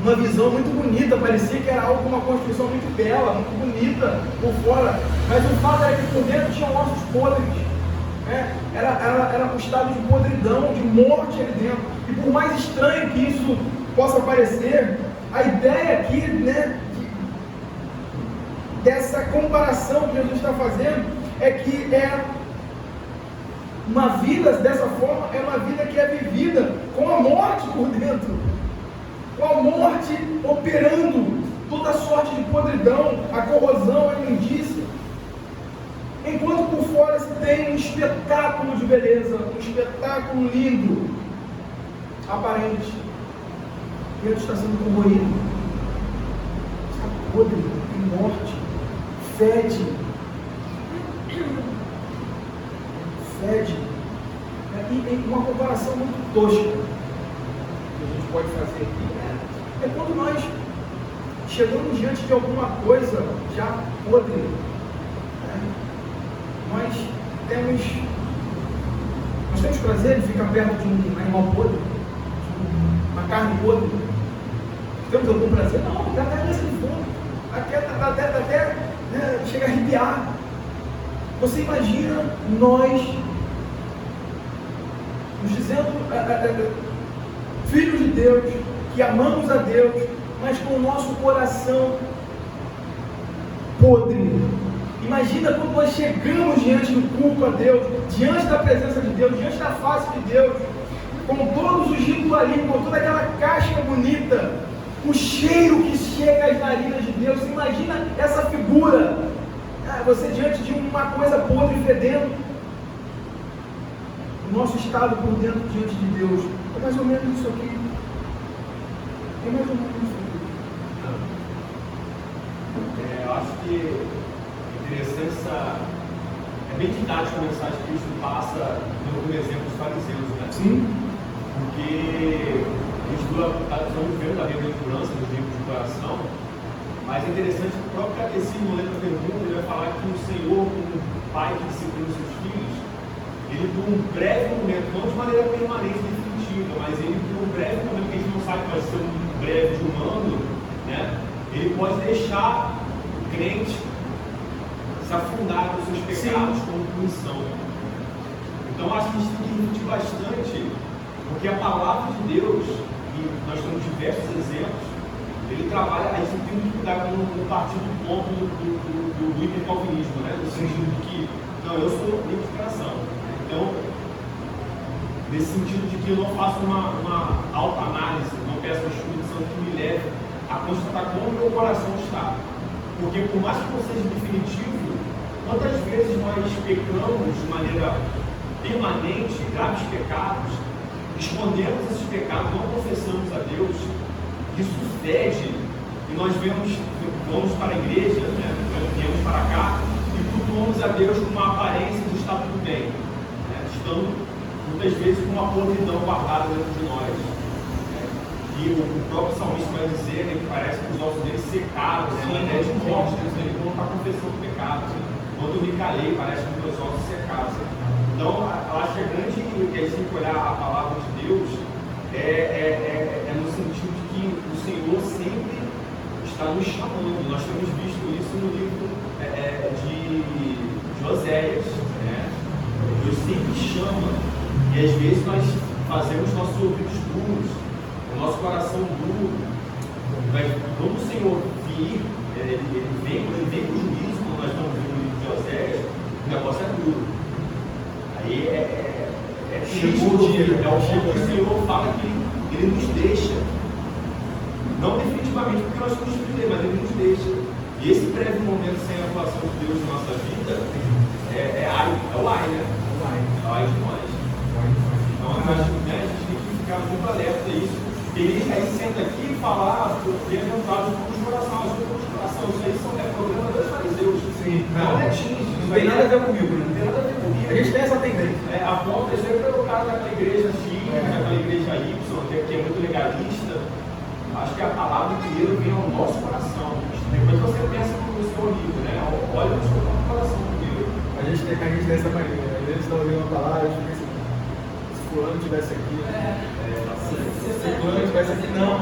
uma visão muito bonita, parecia que era uma construção muito bela, muito bonita por fora, mas o fato era que por dentro tinham ossos podres, né? Era um estado de podridão, de morte ali dentro. E por mais estranho que isso possa parecer, a ideia aqui, né, dessa comparação que Jesus está fazendo é que uma vida dessa forma é uma vida que é vivida com a morte por dentro, com a morte operando toda sorte de podridão, a corrosão, a imundícia, enquanto por fora se tem um espetáculo de beleza, um espetáculo lindo, aparente, dentro está sendo corroído, está podre, tem morte, fede, e uma comparação muito tosca que a gente pode fazer aqui é quando nós chegamos diante de alguma coisa já podre, nós temos prazer em ficar perto de um animal podre, de uma carne podre. Temos algum prazer? Não, dá até nesse fundo, até chega a arrepiar. Você imagina nós nos dizendo filhos de Deus, que amamos a Deus, mas com o nosso coração podre. Imagina quando nós chegamos diante do culto a Deus, diante da presença de Deus, diante da face de Deus, com todos os ritualismos, com toda aquela caixa bonita, o cheiro que chega às narinas de Deus. Você imagina essa figura, você diante de uma coisa podre e fedendo. O nosso estado por dentro diante de Deus é mais ou menos isso aqui. É mais ou menos isso aqui. Eu acho que é interessante é bem didática a mensagem que Cristo passa no exemplo dos fariseus, né? Sim. Porque estamos vendo a bem-aventurança dos limpos de coração, mas é interessante que o próprio catecismo, lendo a pergunta, ele vai falar que o Senhor, como pai que disciplina os seus filhos, ele por um breve momento, não de maneira permanente e definitiva, mas ele por um breve momento, que a gente não sabe que vai ser um breve de um ano, né? Ele pode deixar o crente se afundar nos seus pecados como punição. Então acho que a gente tem que refletir bastante, porque a palavra de Deus, e nós temos diversos exemplos, ele trabalha, a gente tem que cuidar com o partido do ponto do hipercalvinismo, né? No sentido de que, não, eu sou limpo de coração. Então, nesse sentido de que eu não faço uma autoanálise, não peço ao Espírito Santo que me leve a constatar como o meu coração está. Porque por mais que não seja definitivo, quantas vezes nós pecamos de maneira permanente, graves pecados, escondemos esses pecados, não confessamos a Deus, isso fede, e nós vamos para a igreja, né? Viemos para cá e cultuamos a Deus com uma aparência de estar tudo bem, né? Estando muitas vezes com uma podridão guardada dentro de nós. E o próprio salmista vai dizer, né, que parece que os ossos dele secaram, né, uma ideia de morte, ele não está confessando pecados. Né? Quando eu me calei, parece que meus ossos secaram. Então, eu acho que a grande que a gente tem que olhar a palavra de Deus é no sentido de que o Senhor sempre está nos chamando. Nós temos visto isso no livro de Oséias. Né? Deus sempre chama, e às vezes nós fazemos nossos ouvidos duros, o nosso coração duro, mas quando o Senhor vir, ele vem com juízo, quando nós estamos vendo o livro de Oséias, o negócio é duro. Aí chegou o dia, é o dia que o Senhor fala que ele nos deixa, não definitivamente porque nós somos filhos dele, mas ele nos deixa. E esse breve momento sem a atuação de Deus na nossa vida é o ai, né? É o ai de nós. Então a gente tem que ficar muito alerta a isso. Ele aí senta aqui e fala, bem-aventado com os corações, isso aí são problema dos fariseus. Sim, não tem nada a ver comigo, né? Não tem nada a ver comigo. A gente tem essa tendência. Aponta sempre o cara daquela igreja X, daquela igreja Y, que é muito legalista. Acho que a palavra primeiro vem ao nosso coração. Depois você pensa no seu ouvido, né? Olha no seu próprio coração primeiro. A gente tem essa mania. Às vezes está ouvindo uma palavra, a gente pensa, se fulano estivesse aqui, se fulano estivesse aqui, não.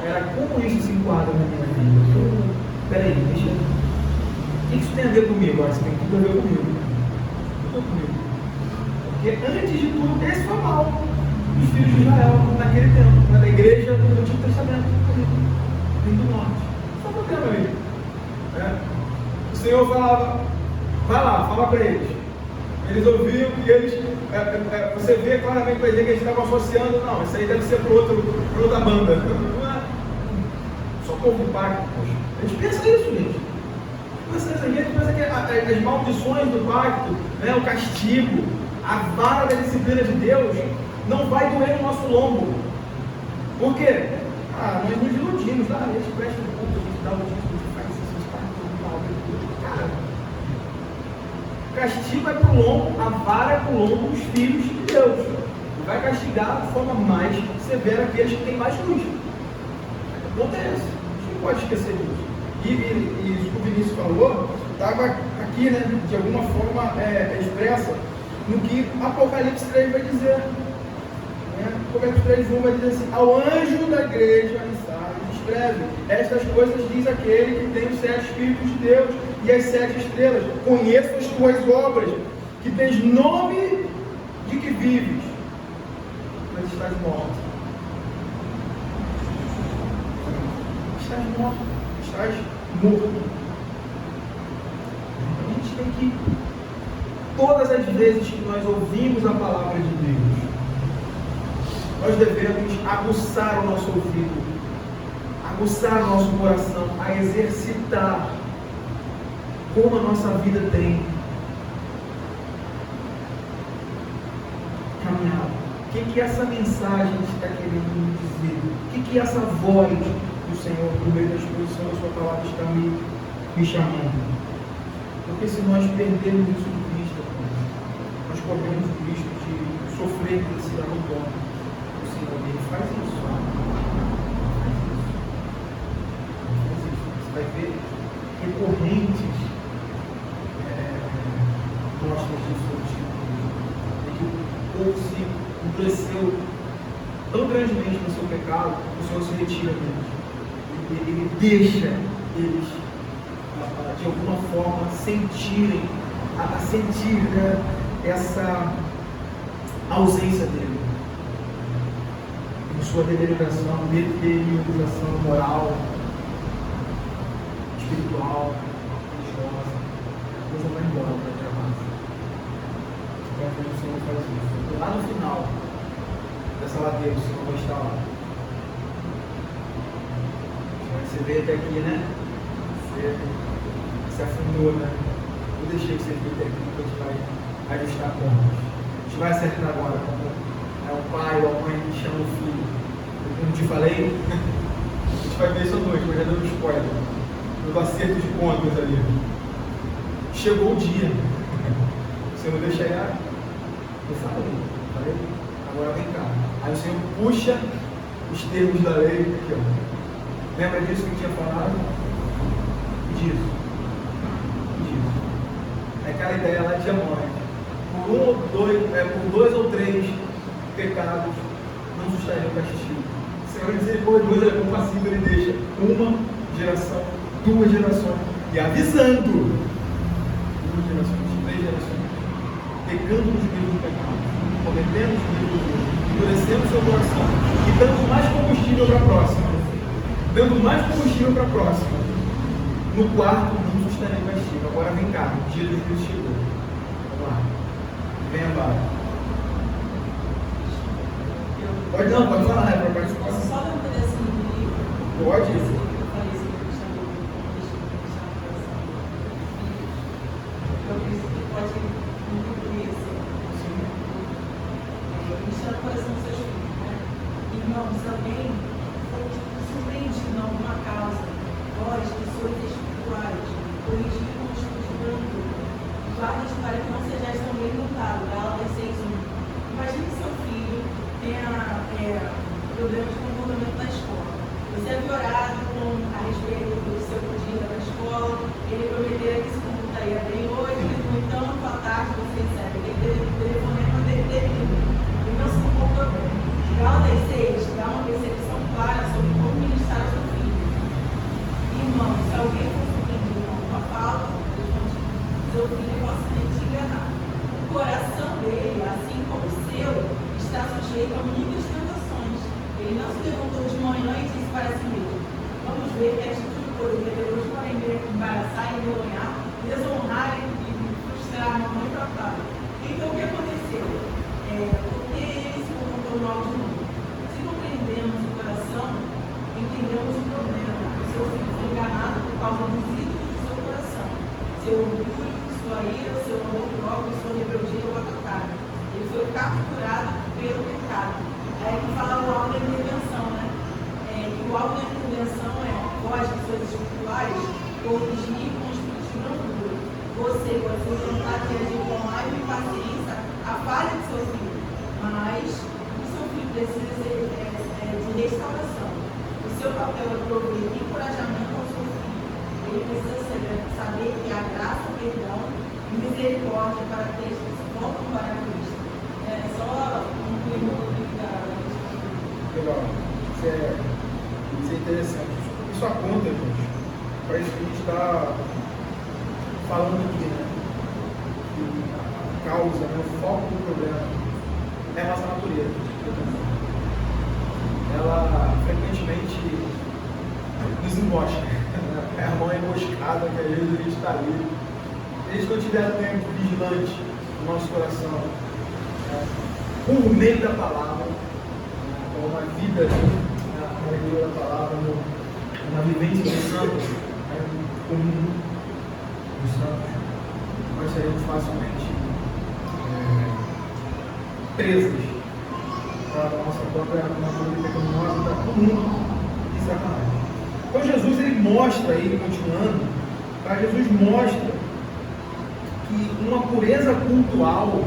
Era como isso se enquadra na minha vida? Peraí, deixa. O que isso tem a ver comigo? Isso tem tudo a ver comigo. Tudo comigo. Porque antes de tudo, esse foi o mal dos filhos de Israel naquele tempo, na igreja do Antigo Testamento, do norte. Só não tem, meu amigo. O Senhor falava, vai lá, fala para eles. Eles ouviam e eles, você vê claramente para dizer que eles estavam associando, não, isso aí deve ser para outra banda. Não é só povo do pacto, poxa. A gente pensa nisso, gente. A gente pensa que as maldições do pacto, né, o castigo, a vara da disciplina de Deus, não vai doer no nosso lombo. Por quê? Nós nos iludimos, a gente presta um pouco, a gente dá o dízimo, a gente faz isso, a gente faz tudo mal. Cara, o castigo é para o lombo, a vara é para o lombo dos filhos de Deus. E vai castigar de forma mais severa aqueles que têm mais luz. Acontece, a gente não pode esquecer disso. E isso que o Vinícius falou, estava aqui, né, de alguma forma expressa no que Apocalipse 3 vai dizer. Apocalipse 3:1 vai dizer assim: ao anjo da igreja em Sardes escreve, estas coisas diz aquele que tem os 7 Espíritos de Deus e as 7 estrelas. Conheço as tuas obras, que tens nome de que vives, mas estás morto. Estás morto. Estás morto. A gente tem que, todas as vezes que nós ouvimos a palavra de Deus, nós devemos aguçar o nosso ouvido, aguçar o nosso coração, a exercitar como a nossa vida tem caminhado. O que essa mensagem está querendo dizer? O que essa voz do Senhor, por meio da exposição da sua palavra, está me chamando? Porque se nós perdermos isso de vista, nós corremos o risco de sofrer desse abandono. O Senhor dele faz isso. Você vai ver recorrentes mostras disso. Que o povo se endureceu tão grandemente no seu pecado, o Senhor se retira deles. Ele deixa eles, de alguma forma, sentirem, a sentir, né, essa ausência dele. Em sua deterioração, deteriorização moral, espiritual, religiosa, a coisa vai embora para trabalho. Então o Senhor faz isso. E lá no final dessa ladeira, o Senhor vai estar lá. Você veio até aqui, né? Você se afundou, né? Eu deixei que você veio até aqui, porque a gente vai ajustar pontos. A gente vai acertar agora, como é o pai ou a mãe que chama o filho. Eu não te falei? A gente vai ver isso à noite, mas já deu um spoiler. Do acerto de contas ali. Chegou o dia. Você não deixa aí, eu falei. Agora vem cá. Aí o Senhor puxa os termos da lei aqui, ó. Lembra disso que eu tinha falado? Disso. É aquela ideia lá de Amós. Por dois ou três pecados não sustariam o castigo. O Senhor misericordioso, ele é compassivo, ele deixa uma geração, 2 gerações, e avisando 2 gerações, 3 gerações, pecando nos mesmos pecados, cometendo os mesmos erros, endurecendo o seu coração e dando mais combustível para a próxima. No quarto, não sustentarei o castigo. Agora vem cá, o dia do juízo chegou. Vamos lá. Vem abaixo. Pode falar, é para participar. Só dar um pedacinho do livro. Pode? Eu falei sobre a questão do coração. Eu acredito que pode incluir assim. Encher o coração dos seus filhos, né? Irmãos, alguém foi surpreendido em alguma causa. Vós, pessoas espirituais, corrigir com o Espírito Santo. Guarde para que não sejais também mutados. Gálatas 6:1. Imagine seu filho tenha problemas de comportamento na escola. Você havia orado a respeito do seu dia da escola, ele prometeu que se comportaria bem hoje, no entanto, à tarde você recebe aquele telefonema dele. Ele não se comportou bem. Gálatas 6 dá uma percepção clara sobre como ministrar ao seu filho. Irmão, se alguém for surpreendido com uma fala, seu filho possa te enganar. O coração dele, assim como o seu, está sujeito a muitas tentações. Ele não se levantou de manhã e disse para si mesmo: vamos ver que a atitude poderia ter hoje para embaraçar, envergonhar, desonrar e frustrar a mamãe e o papai. Então o que aconteceu? Porque ele se comportou mal de novo. Se compreendemos o coração, entendemos o problema. O seu filho foi enganado por causa dos ídolos do seu coração. Seu orgulho, sua ira, seu amor próprio, sua rebeldia ou atacado. Ele foi capturado pelo pecado. É que fala o alvo da intervenção, né? O alvo da intervenção é vós, pessoas espirituais, corrigir com os espíritos de brandura. Você pode ser tentado de agir com raiva e paciência a falha de seu filho, mas o seu filho precisa de restauração. O seu papel é prover encorajamento ao seu filho. Ele precisa saber que há graça, perdão e misericórdia para aqueles que se voltam para Cristo. É só concluir um pouco da Legal. Isso é interessante. Isso aponta, gente, para isso que a gente está falando aqui, né? Que a causa, né? O foco do problema é a nossa natureza. Ela frequentemente nos embosca. É a mão emboscada que às vezes a gente está ali. Se a gente não tiver tempo vigilante no nosso coração, por meio da palavra, com uma vida na leitura da palavra, uma vivência dos santos, comum dos santos, nós seremos facilmente presos para a nossa própria natureza pecaminosa, comum e sacanagem. Então Jesus, ele mostra, ele continuando, Jesus mostra que uma pureza cultural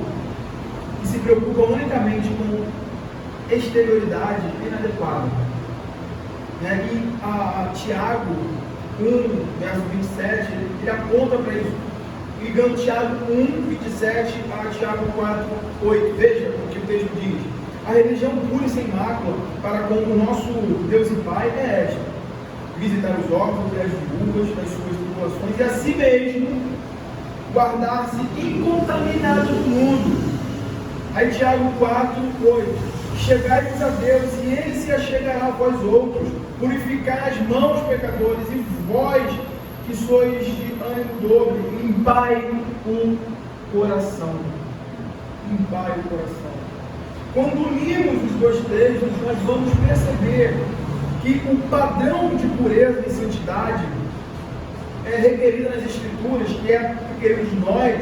que se preocupa unicamente com exterioridade inadequada. E a Tiago 1, verso 27, ele aponta para isso. Ligando Tiago 1, 27 a Tiago 4, 8. Veja o que o texto diz. A religião pura e sem mácula para com o nosso Deus e Pai é esta: visitar os órfãos e as viúvas das suas tribulações e a si mesmo guardar-se incontaminado do mundo. Aí Tiago 4, 8. Chegai-vos a Deus e Ele se achegará a vós outros. Purificai as mãos, pecadores, e vós que sois de ânimo dobre, limpai o coração. Limpai o coração. Quando unimos os dois textos, nós vamos perceber que o padrão de pureza e santidade requerido nas Escrituras, que é requerido de nós,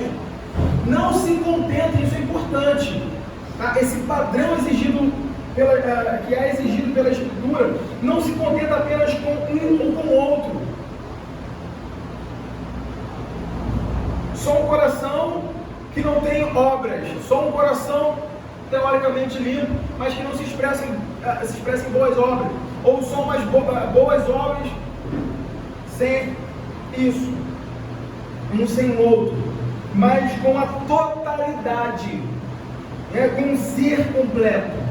não se contenta, isso é importante, tá? Esse padrão exigido que é exigido pela Escritura, não se contenta apenas com um ou com o outro. Só um coração que não tem obras, só um coração teoricamente limpo, mas que não se expressa em boas obras, ou só umas boas obras sem isso, um sem o outro, mas com a totalidade, com um ser completo.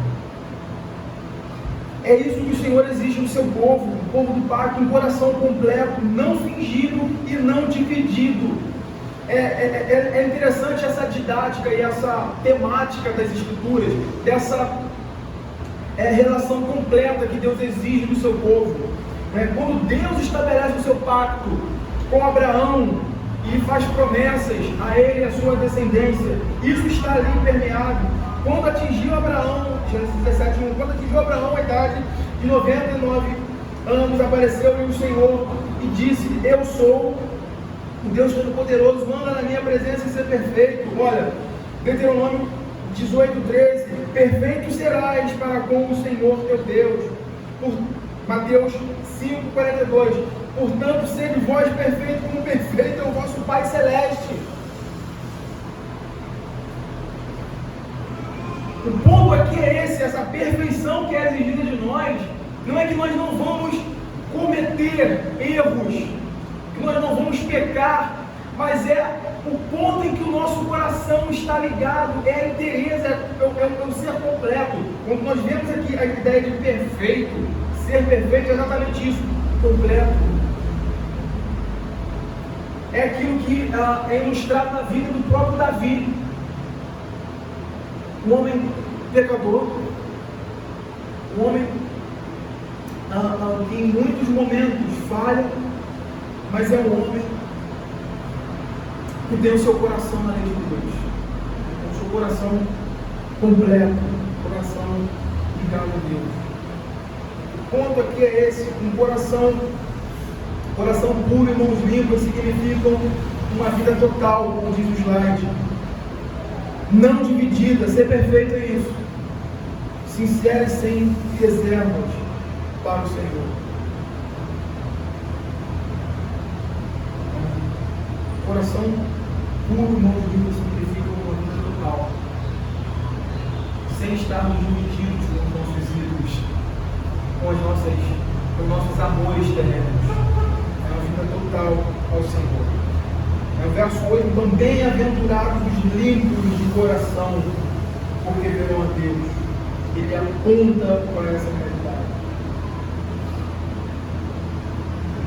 É isso que o Senhor exige do seu povo, o povo do pacto, um coração completo, não fingido e não dividido. É interessante essa didática e essa temática das Escrituras, dessa relação completa que Deus exige do seu povo. Quando Deus estabelece o seu pacto com Abraão e faz promessas a ele e a sua descendência, isso está ali permeado. Quando atingiu Abraão, Gênesis 17:1, quando atingiu Abraão a idade de 99 anos, apareceu-lhe o Senhor e disse: eu sou o Deus Todo-Poderoso, manda na minha presença e ser perfeito. Olha, Deuteronômio 18:13, perfeito serás para com o Senhor teu Deus. Mateus 5:42, portanto, sede vós perfeito como perfeito é o vosso Pai Celeste. O ponto aqui é esse, essa perfeição que é exigida de nós, não é que nós não vamos cometer erros, que nós não vamos pecar, mas é o ponto em que o nosso coração está ligado, é a inteireza, é o ser completo. Quando nós vemos aqui a ideia de perfeito, ser perfeito é exatamente isso, completo. É aquilo que é ilustrado na vida do próprio Davi. Um homem pecador, um homem que em muitos momentos falha, mas é um homem que tem o seu coração na lei de Deus, o seu coração completo, coração ligado a Deus. O ponto aqui é esse, um coração puro e mãos limpas significam uma vida total, como diz o slide, não dividida. Ser perfeito é isso, sincera e sem reservas para o Senhor. Coração puro e mãos limpas significa uma vida total, sem estarmos divididos com os nossos ídolos, com os nossos amores terrenos. É uma vida total ao Senhor. No verso 8, também aventurados os limpos de coração, porque verão a Deus. Ele aponta para essa realidade.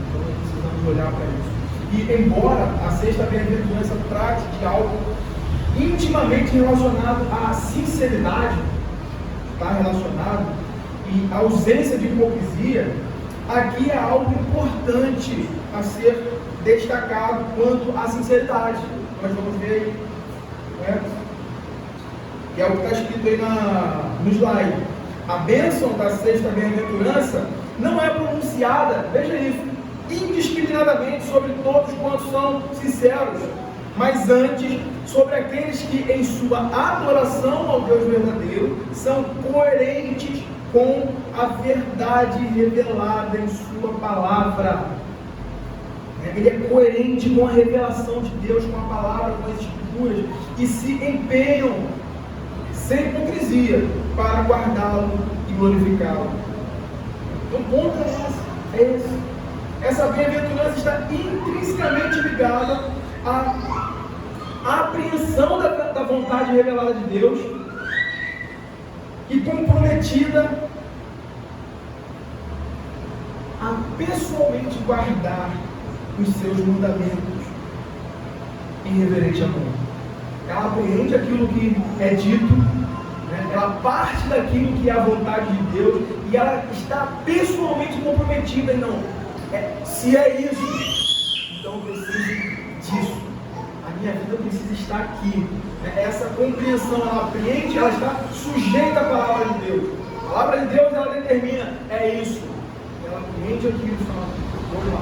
Então nós precisamos olhar para isso. E embora a sexta bem-aventurança trate de algo intimamente relacionado à sinceridade, está relacionado, e a ausência de hipocrisia, aqui é algo importante a ser destacado quanto à sinceridade. Nós vamos ver aí, né? Que é o que está escrito aí no slide. A bênção da sexta bem-aventurança não é pronunciada, veja isso, indiscriminadamente sobre todos quantos são sinceros, mas antes sobre aqueles que em sua adoração ao Deus verdadeiro são coerentes com a verdade revelada em sua palavra. Ele é coerente com a revelação de Deus, com a palavra, com as Escrituras, e se empenham sem hipocrisia para guardá-lo e glorificá-lo. Então o ponto é esse. Essa bem-aventurança está intrinsecamente ligada à apreensão da vontade revelada de Deus e comprometida a pessoalmente guardar os seus mandamentos em reverente amor. Ela apreende aquilo que é dito, né? Ela parte daquilo que é a vontade de Deus e ela está pessoalmente comprometida. Não, se é isso, então eu preciso disso. A minha vida precisa estar aqui. Essa compreensão, ela apreende, ela está sujeita à palavra de Deus. A palavra de Deus, ela determina, é isso. somente aquilo só. Vamos lá.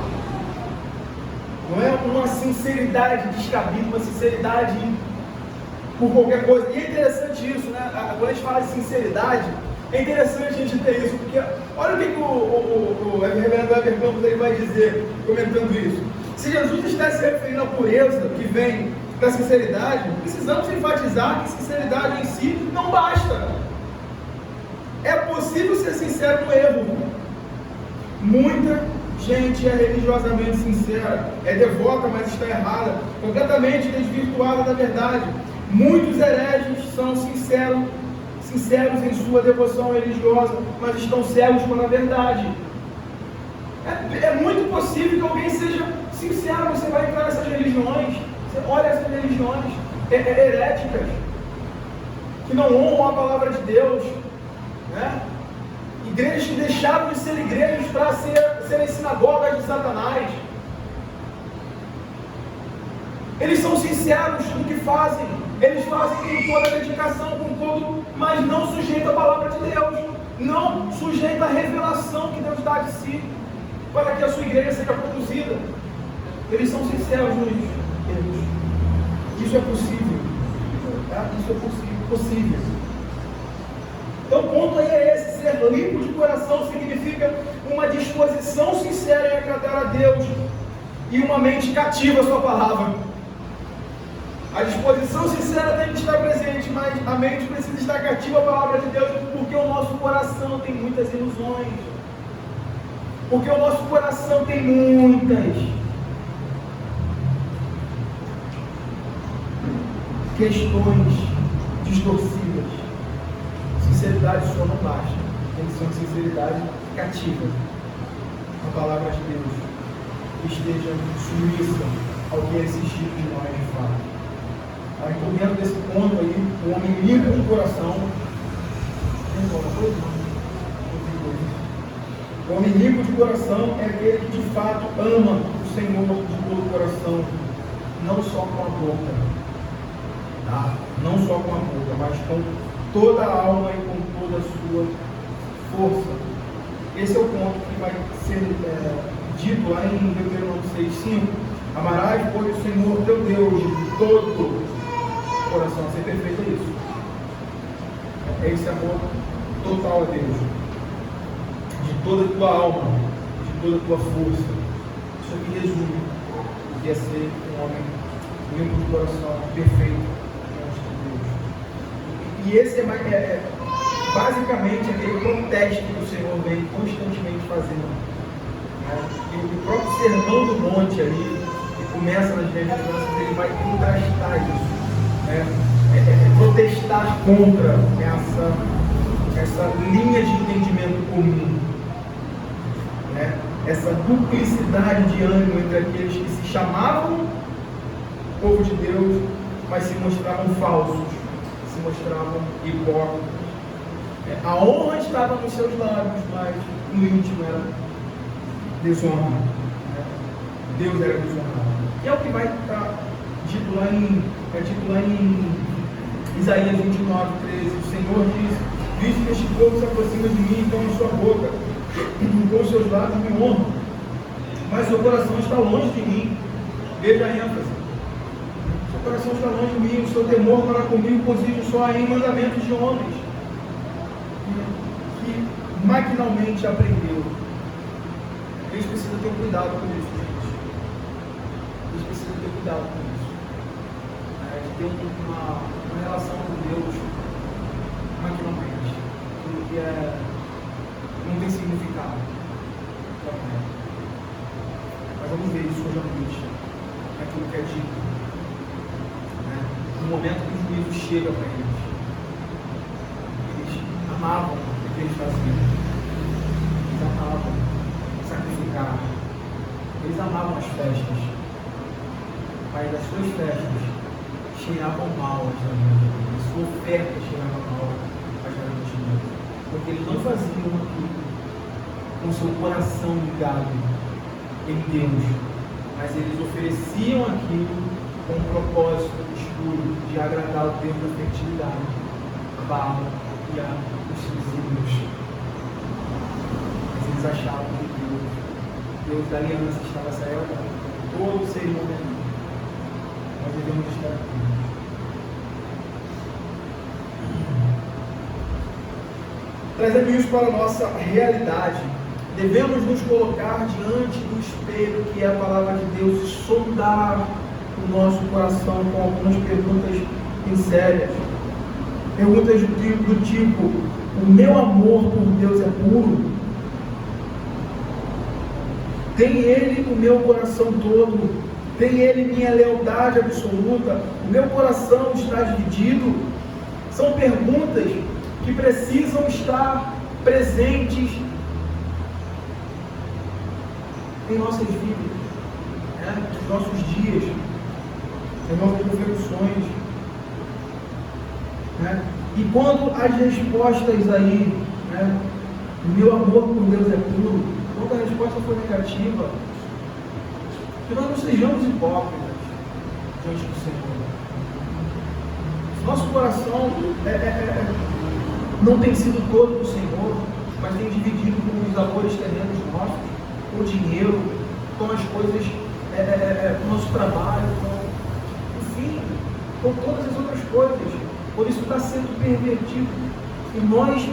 Não é uma sinceridade descabida, uma sinceridade por qualquer coisa. E é interessante isso, né? Quando a gente fala de sinceridade, é interessante a gente ter isso, porque olha o que o reverendo Weber Campos ele vai dizer, comentando isso. Se Jesus está se referindo à pureza que vem da sinceridade, precisamos enfatizar que sinceridade em si não basta. É possível ser sincero no erro. Muita gente é religiosamente sincera, é devota, mas está errada, completamente desvirtuada da verdade. Muitos hereges são sinceros em sua devoção religiosa, mas estão cegos pela verdade. É muito possível que alguém seja sincero. Você vai entrar nessas religiões, você olha essas religiões heréticas, que não honram a palavra de Deus, né? Igrejas que deixaram de ser igrejas para serem sinagogas de Satanás. Eles são sinceros no que fazem, eles fazem com toda a dedicação, com todo, mas não sujeito à palavra de Deus, não sujeito à revelação que Deus dá de si, para que a sua igreja seja conduzida. Eles são sinceros nos erros. Isso é possível, tá? Isso é possível. Então o ponto aí é esse: ser limpo de coração significa uma disposição sincera em agradar a Deus e uma mente cativa à sua palavra. A disposição sincera tem que estar presente, mas a mente precisa estar cativa à palavra de Deus, porque o nosso coração tem muitas ilusões. Porque o nosso coração tem muitas questões distorcidas. Sinceridade só não basta. Tem que ser uma sinceridade cativa a palavra de Deus, que esteja submissa ao que é exigido de nós de fato. Aí, por dentro desse ponto aí, o homem limpo de coração. Tem alguma coisa? O homem limpo de coração é aquele que de fato ama o Senhor de todo o coração, não só com a boca, tá? Não só com a boca, mas com toda a alma e com toda a sua força. Esse é o ponto que vai ser dito lá em Deuteronômio 6,5. Amarás, pois, o Senhor teu Deus de todo o coração. Ser perfeito é isso. É esse amor total a Deus, de toda a tua alma, de toda a tua força. Isso aqui resume o que é ser um homem limpo de coração, perfeito diante de Deus. E esse é basicamente aquele protesto que o Senhor vem constantemente fazendo. E o próprio Sermão do Monte ali, que começa nas bem-aventuranças, ele vai contrastar isso. Protestar contra essa linha de entendimento comum, essa duplicidade de ânimo entre aqueles que se chamavam povo de Deus, mas se mostravam falsos, se mostravam hipócritas. A honra estava nos seus lábios, mas no íntimo era desonra. Deus era desonrado. E é o que vai estar dito lá em Isaías 29:13. O Senhor diz: visto que este povo se aproxima de mim, então em sua boca, com os seus lábios me honram, mas seu coração está longe de mim. Veja a ênfase. Seu coração está longe de mim, o seu temor para comigo consiste só em mandamentos de homens, que maquinalmente aprendeu. A gente precisa ter cuidado com isso, gente. A gente precisa ter cuidado com isso. Ter uma relação com Deus maquinalmente, que não tem significado. Mas vamos ver isso hoje à noite, aquilo que é dito. No momento que o juízo chega para eles amavam o que eles faziam, eles amavam sacrificar, eles amavam as festas, mas das suas festas cheiravam mal as laranjas, a sua oferta cheirava mal as laranjas, porque eles não faziam aquilo com seu coração ligado em Deus, mas eles ofereciam aquilo com um propósito escuro de agradar o Deus da fertilidade, a Baal e os seus ídolos. Mas eles achavam que Deus Deus da aliança estava saindo, todo ser humano. Nós devemos estar aqui. Trazendo isso para a nossa realidade, devemos nos colocar diante do espelho que é a palavra de Deus e sondar o nosso coração com algumas perguntas sérias. Perguntas do tipo: o meu amor por Deus é puro? Tem Ele o meu coração todo? Tem Ele minha lealdade absoluta? O meu coração está dividido? São perguntas que precisam estar presentes em nossas vidas, nos nossos dias, nas nossas reflexões. E quando as respostas aí, o meu amor por Deus é puro, quando a resposta for negativa, que nós não sejamos hipócritas diante do Senhor. Nosso coração não tem sido todo do Senhor, mas tem dividido com os amores terrenos nossos, com o dinheiro, com as coisas, com o nosso trabalho, enfim, com todas as outras coisas. Por isso está sendo pervertido. E nós,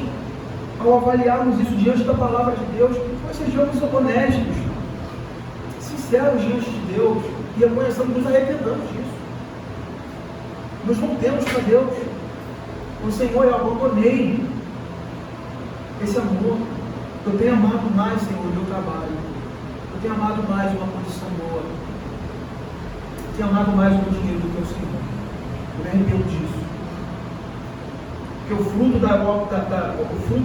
ao avaliarmos isso diante da palavra de Deus, nós sejamos honestos, sinceros diante de Deus e reconheçamos, nos arrependamos disso. Nos voltemos para Deus. O Senhor, eu abandonei esse amor. Eu tenho amado mais, Senhor, o meu trabalho. Eu tenho amado mais uma condição boa. Eu tenho amado mais o meu dinheiro do que o Senhor. Eu me arrependo disso. Porque o fruto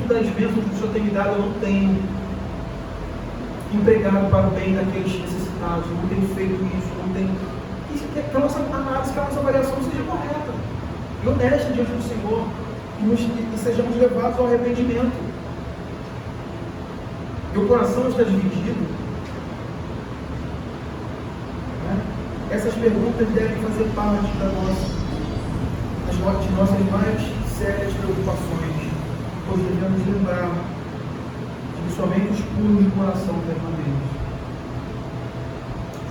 das bênçãos que o Senhor tem me dado, eu não tenho empregado para o bem daqueles necessitados. Eu não tenho feito isso. Eu não tenho. Que a nossa análise, que a nossa avaliação seja correta e honesta diante do Senhor, e sejamos levados ao arrependimento. Meu coração está dividido. Essas perguntas devem fazer parte de nossas mais sérias preocupações, pois devemos lembrar de que somente os puros de coração permanecem.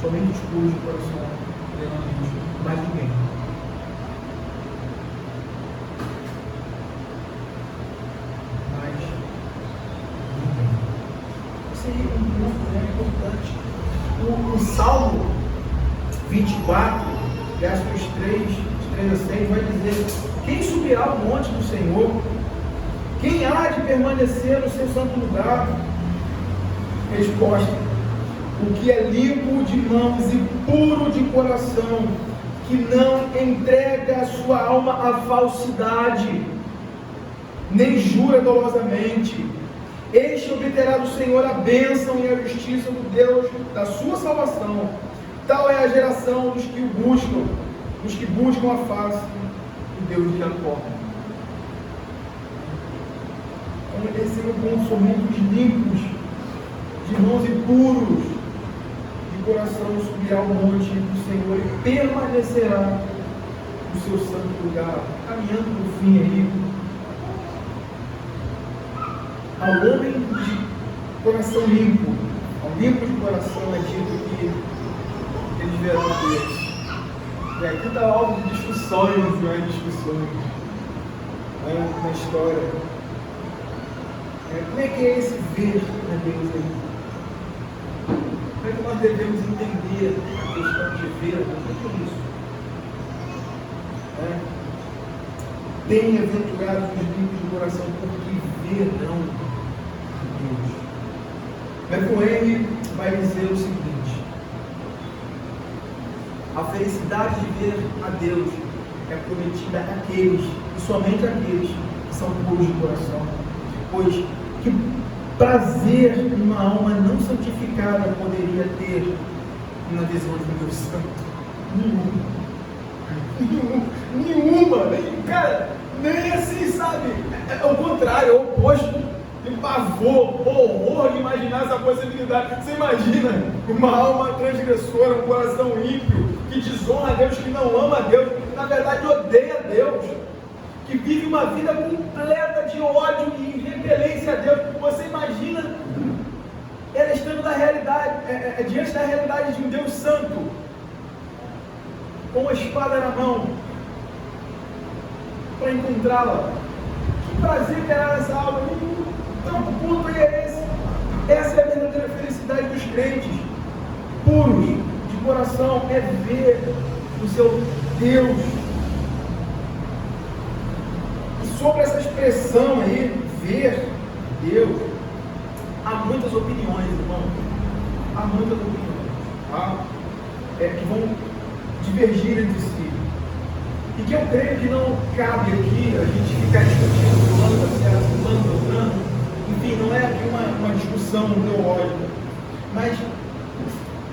Somente os puros de coração permanecem. Mais ninguém. Seria um ponto importante. O Salmo 24, versos 3 a 6, vai dizer: quem subirá ao monte do Senhor? Quem há de permanecer no seu santo lugar? Resposta: o que é limpo de mãos e puro de coração, que não entrega a sua alma à falsidade, nem jura dolosamente. Este obterá do Senhor a bênção e a justiça do Deus da sua salvação. Tal é a geração dos que o buscam, dos que buscam a face do Deus de Jacó. Então, esse é o ponto: somente os limpos de mãos e puros de coração subirá ao monte do Senhor e permanecerá no seu santo lugar. Caminhando para o fim aí, ao homem de coração limpo, ao limpo de coração é dito que eles verão Deus. E aqui está algo de discussões, na história. Como é que é esse ver a Deus aí? Como é que nós devemos entender a questão de ver? O que é isso? Bem-aventurados os limpos de coração, porque verão Deus. McCohen vai dizer o seguinte: a felicidade de ver a Deus é prometida àqueles, e somente àqueles, que são puros de coração. Pois que prazer uma alma não santificada poderia ter na visão de um Deus santo? Nenhuma. Cara, nem assim, sabe? É o contrário, é o oposto. Tem pavor, horror de imaginar essa possibilidade. Você imagina uma alma transgressora, um coração ímpio, que desonra a Deus, que não ama a Deus, que na verdade odeia a Deus, que vive uma vida completa de ódio e repelência a Deus. Você imagina ela estando da realidade, diante da realidade de um Deus santo, com uma espada na mão, para encontrá-la. Que prazer terá nessa alma? Então, o ponto é esse. Essa é a verdadeira felicidade dos crentes puros de coração, é ver o seu Deus. E sobre essa expressão aí, ver Deus, há muitas opiniões, irmão. Há muitas opiniões, tá? Que vão divergir entre si. E que eu creio que não cabe aqui a gente ficar discutindo fulano da certo, fulano doutrando. Enfim, não é aqui uma discussão teológica. Mas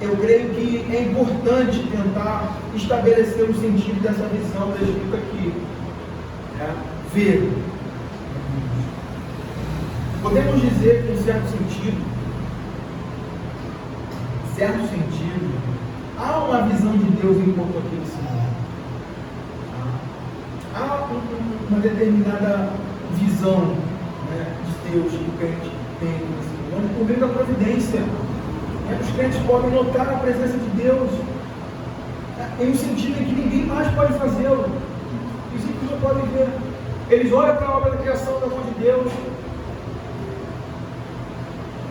eu creio que é importante tentar estabelecer o sentido dessa visão da escrita aqui. Ver. Podemos dizer que, em certo sentido, há uma visão de Deus em torno daquele Senhor. Há uma determinada visão, né, de Deus que o crente tem por meio da providência. Os crentes podem notar a presença de Deus em um sentido em que ninguém mais pode fazê-lo. Os simples não podem ver. Eles olham para a obra da criação da mão de Deus,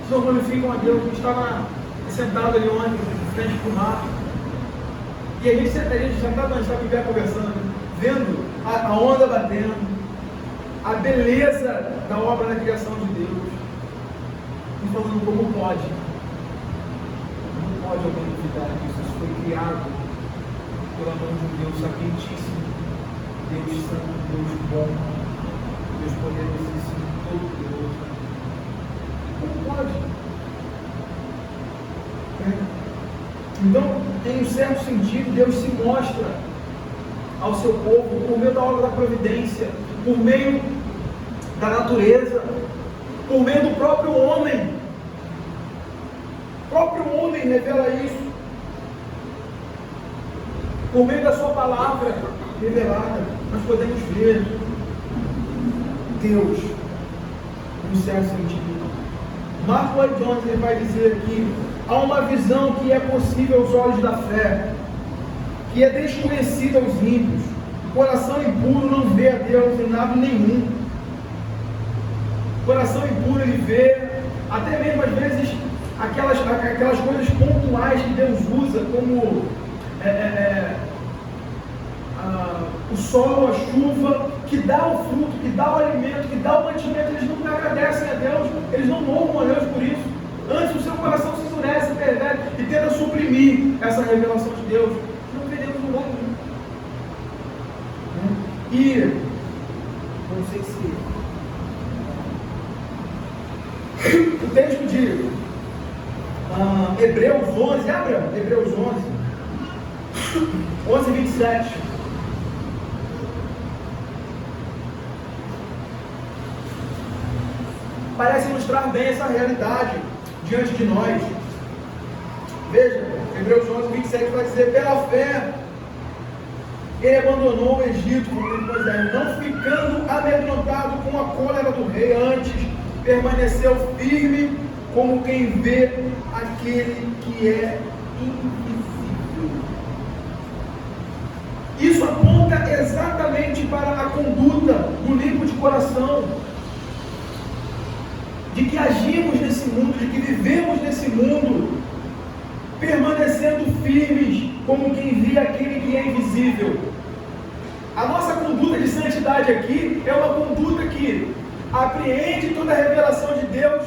se glorificam a Deus. A gente estava sentado ali ontem, frente para o mar, e a gente sentado, a gente estava em pé conversando, vendo a onda batendo, a beleza da obra da criação de Deus, e falando como pode. Não pode alguém duvidar disso. Isso foi criado pela mão de um Deus sapientíssimo, Deus santo, Deus bom, Deus poderosíssimo, todo poderoso. Como pode? Então, em um certo sentido, Deus se mostra ao seu povo por meio da obra da providência, por meio da natureza, por meio do próprio homem. O próprio homem revela isso. Por meio da sua palavra revelada, nós podemos ver Deus em um certo sentido. Mark Lloyd Jones ele vai dizer aqui: há uma visão que é possível aos olhos da fé, que é desconhecida aos ímpios. O coração impuro não vê a Deus em nada nenhum. O coração impuro ele vê, até mesmo às vezes, aquelas coisas pontuais que Deus usa, como o sol, a chuva, que dá o fruto, que dá o alimento, que dá o mantimento. Eles não agradecem a Deus, eles não louvam a Deus por isso. Antes o seu coração se endurece, se perverte e tenta suprimir essa revelação de Deus. Não vê Deus no lugar nenhum. E não sei se o texto de Hebreus 11, abra Hebreus 11, 27. Parece ilustrar bem essa realidade diante de nós. Veja, Hebreus 11, 27 vai dizer: pela fé, ele abandonou o Egito, não ficando amedrontado com a cólera do rei, antes permaneceu firme como quem vê aquele que é invisível. Isso aponta exatamente para a conduta do limpo de coração, de que agimos nesse mundo, de que vivemos nesse mundo, permanecendo firmes como quem vê aquele que é invisível. A nossa conduta de santidade aqui é uma conduta que apreende toda a revelação de Deus,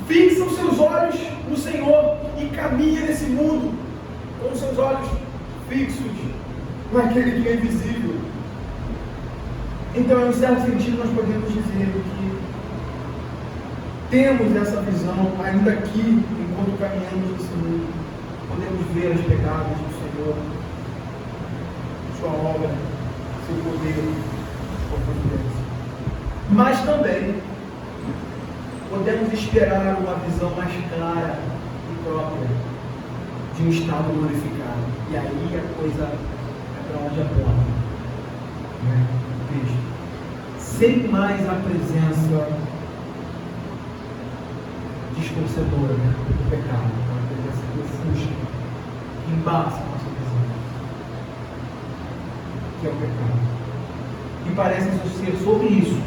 fixa os seus olhos no Senhor e caminha nesse mundo com os seus olhos fixos naquele que é invisível. Então, em um certo sentido, nós podemos dizer que temos essa visão ainda aqui, enquanto caminhamos nesse mundo. Podemos ver as pegadas do Senhor, sua obra, seu poder, sua providência. Mas também podemos esperar uma visão mais clara e própria de um estado glorificado. E aí a coisa é para onde aponta. Sem mais a presença distorcedora, né, do pecado, uma presença que ofusca, que embaça a nossa visão, que é o pecado. E parece ser sobre isso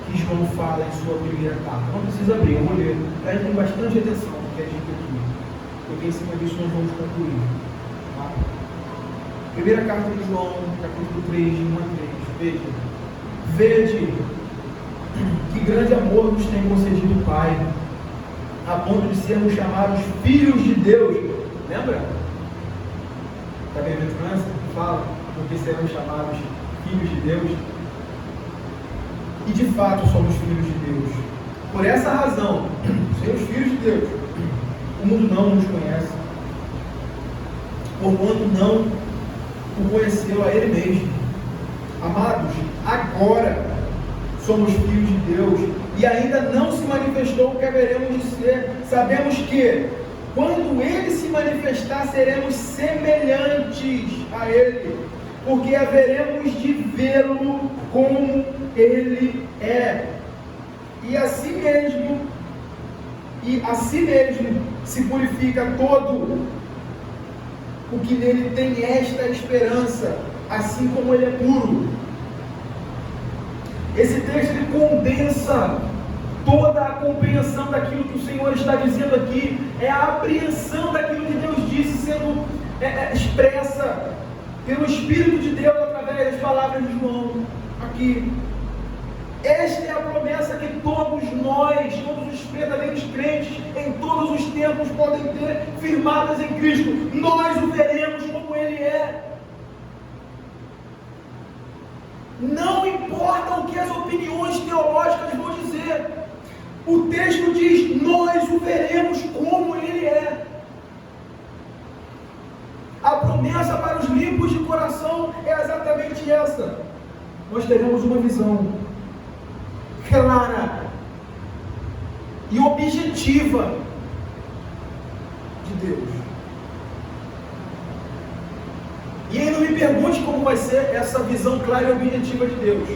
que João fala em sua primeira carta. Não precisa abrir, eu vou ler. Prestem bastante atenção no que é dito aqui, porque em cima disso nós vamos concluir. Tá? Primeira carta de João, capítulo 3, de 1 a 3. Vede que grande amor nos tem concedido o Pai, a ponto de sermos chamados filhos de Deus. Lembra? Da bem-aventurança? Fala, porque seremos chamados filhos de Deus. E de fato somos filhos de Deus. Por essa razão, somos filhos de Deus. O mundo não nos conhece, porquanto não o conheceu a Ele mesmo. Amados, agora somos filhos de Deus e ainda não se manifestou o que haveremos de ser. Sabemos que quando Ele se manifestar, seremos semelhantes a Ele, porque haveremos de vê-lo como Ele é. E a si mesmo se purifica todo o que nele tem esta esperança, assim como Ele é puro. Esse texto ele condensa toda a compreensão daquilo que o Senhor está dizendo aqui, é a apreensão daquilo que Deus disse sendo expressa pelo Espírito de Deus através das palavras de João aqui. Esta é a promessa que todos nós, todos os verdadeiros crentes, em todos os tempos podem ter firmadas em Cristo. Nós o veremos como Ele é. Não importa o que as opiniões teológicas vão dizer. O texto diz, nós o veremos como Ele é. A promessa para os limpos de coração é exatamente essa. Nós teremos uma visão clara e objetiva de Deus. E aí não me pergunte como vai ser essa visão clara e objetiva de Deus.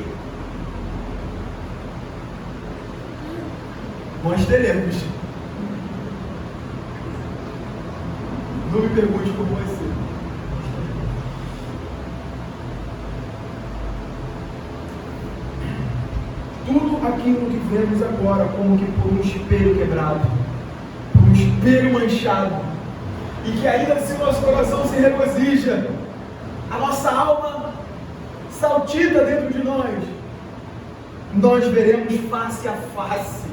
Nós teremos. Não me pergunte como vai ser. Tudo aquilo que vemos agora, como que por um espelho quebrado, por um espelho manchado, e que ainda se o nosso coração se regozija, a nossa alma saltita dentro de nós veremos face a face,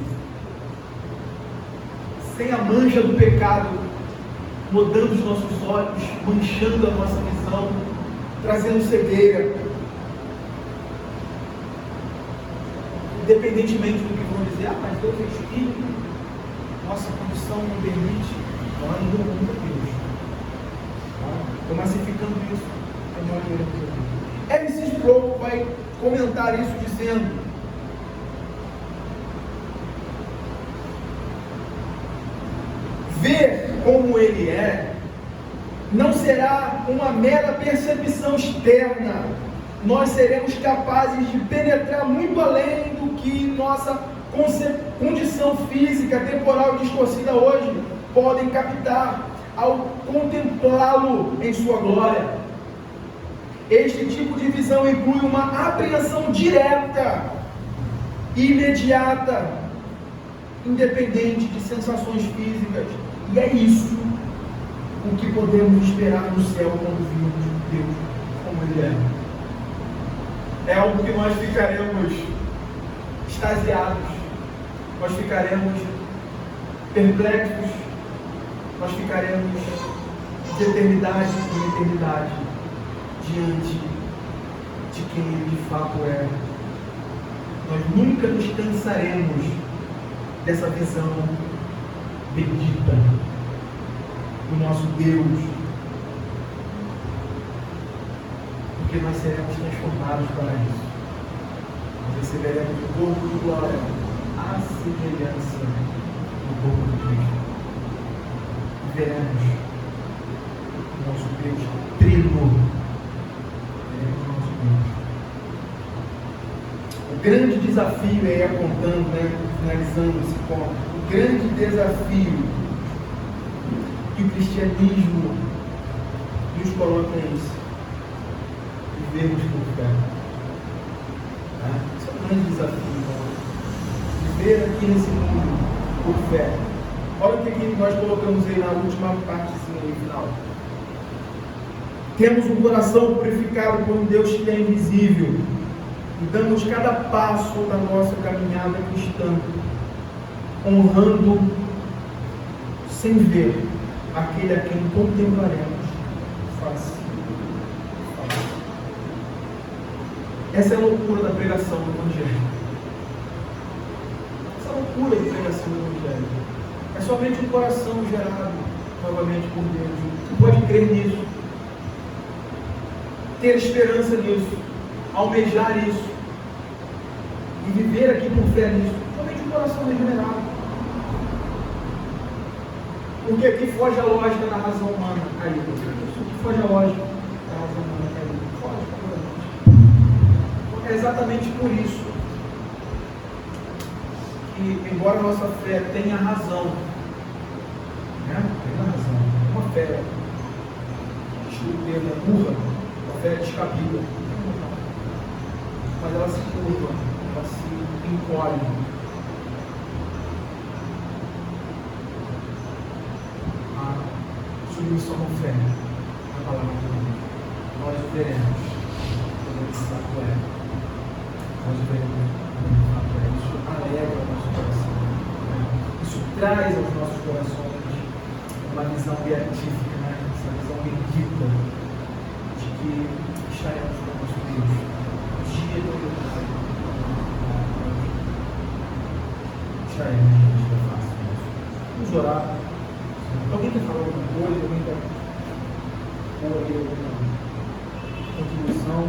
sem a mancha do pecado mudando os nossos olhos, manchando a nossa visão, trazendo cegueira, independentemente do que vão dizer. Mas Deus é Espírito, nossa condição não permite. Nós não vamos a Deus. Estou massificando isso. R.C. Sproul vai comentar isso dizendo: ver como Ele é não será uma mera percepção externa. Nós seremos capazes de penetrar muito além do que nossa condição física, temporal e distorcida hoje podem captar ao contemplá-lo em sua glória. Este tipo de visão inclui uma apreensão direta, imediata, independente de sensações físicas. E é isso o que podemos esperar no céu quando virmos Deus como Ele é. É algo que nós ficaremos extasiados, nós ficaremos perplexos, nós ficaremos de eternidade em eternidade diante de quem Ele de fato é. Nós nunca nos cansaremos dessa visão bendita do nosso Deus, porque nós seremos transformados para isso. Nós receberemos o corpo de glória, a semelhança do corpo de Cristo. E veremos o nosso Deus trino. Veremos o nosso Deus. O grande desafio é, apontando, finalizando esse ponto, o grande desafio que o cristianismo nos coloca é isso: vivermos por fé. Tá? Esse é um grande desafio, irmão. Viver aqui nesse mundo por fé. Olha o que nós colocamos aí na última partezinha aí, final. Temos um coração purificado por um Deus que é invisível, e damos cada passo da nossa caminhada cristã, honrando sem ver aquele a quem contemplaremos face a face. Essa é a loucura da pregação do Evangelho. Essa é a loucura da pregação do Evangelho. É somente um coração gerado novamente por Deus. Você pode crer nisso, ter esperança nisso, almejar isso e viver aqui por fé nisso. Somente um coração regenerado. Porque aqui foge a lógica da razão humana caída. Aqui foge a lógica da razão humana caída. Foge completamente. É exatamente por isso que, embora a nossa fé tenha razão, né? Tenha razão, uma fé burra, uma fé descabida, mas ela se curva, ela se encolhe. A submissão à fé na palavra de Deus. Nós veremos quando esse saco é. Nós veremos quando esse saco é. Isso alegra o nosso coração. Isso traz aos nossos corações uma visão beatífica, né? Essa visão bendita de que estaremos com o nosso Deus no dia da eternidade. Estaremos diante da face de Deus. Vamos orar. Alguém quer falar alguma coisa? Alguém quer pôr aí alguma contribuição?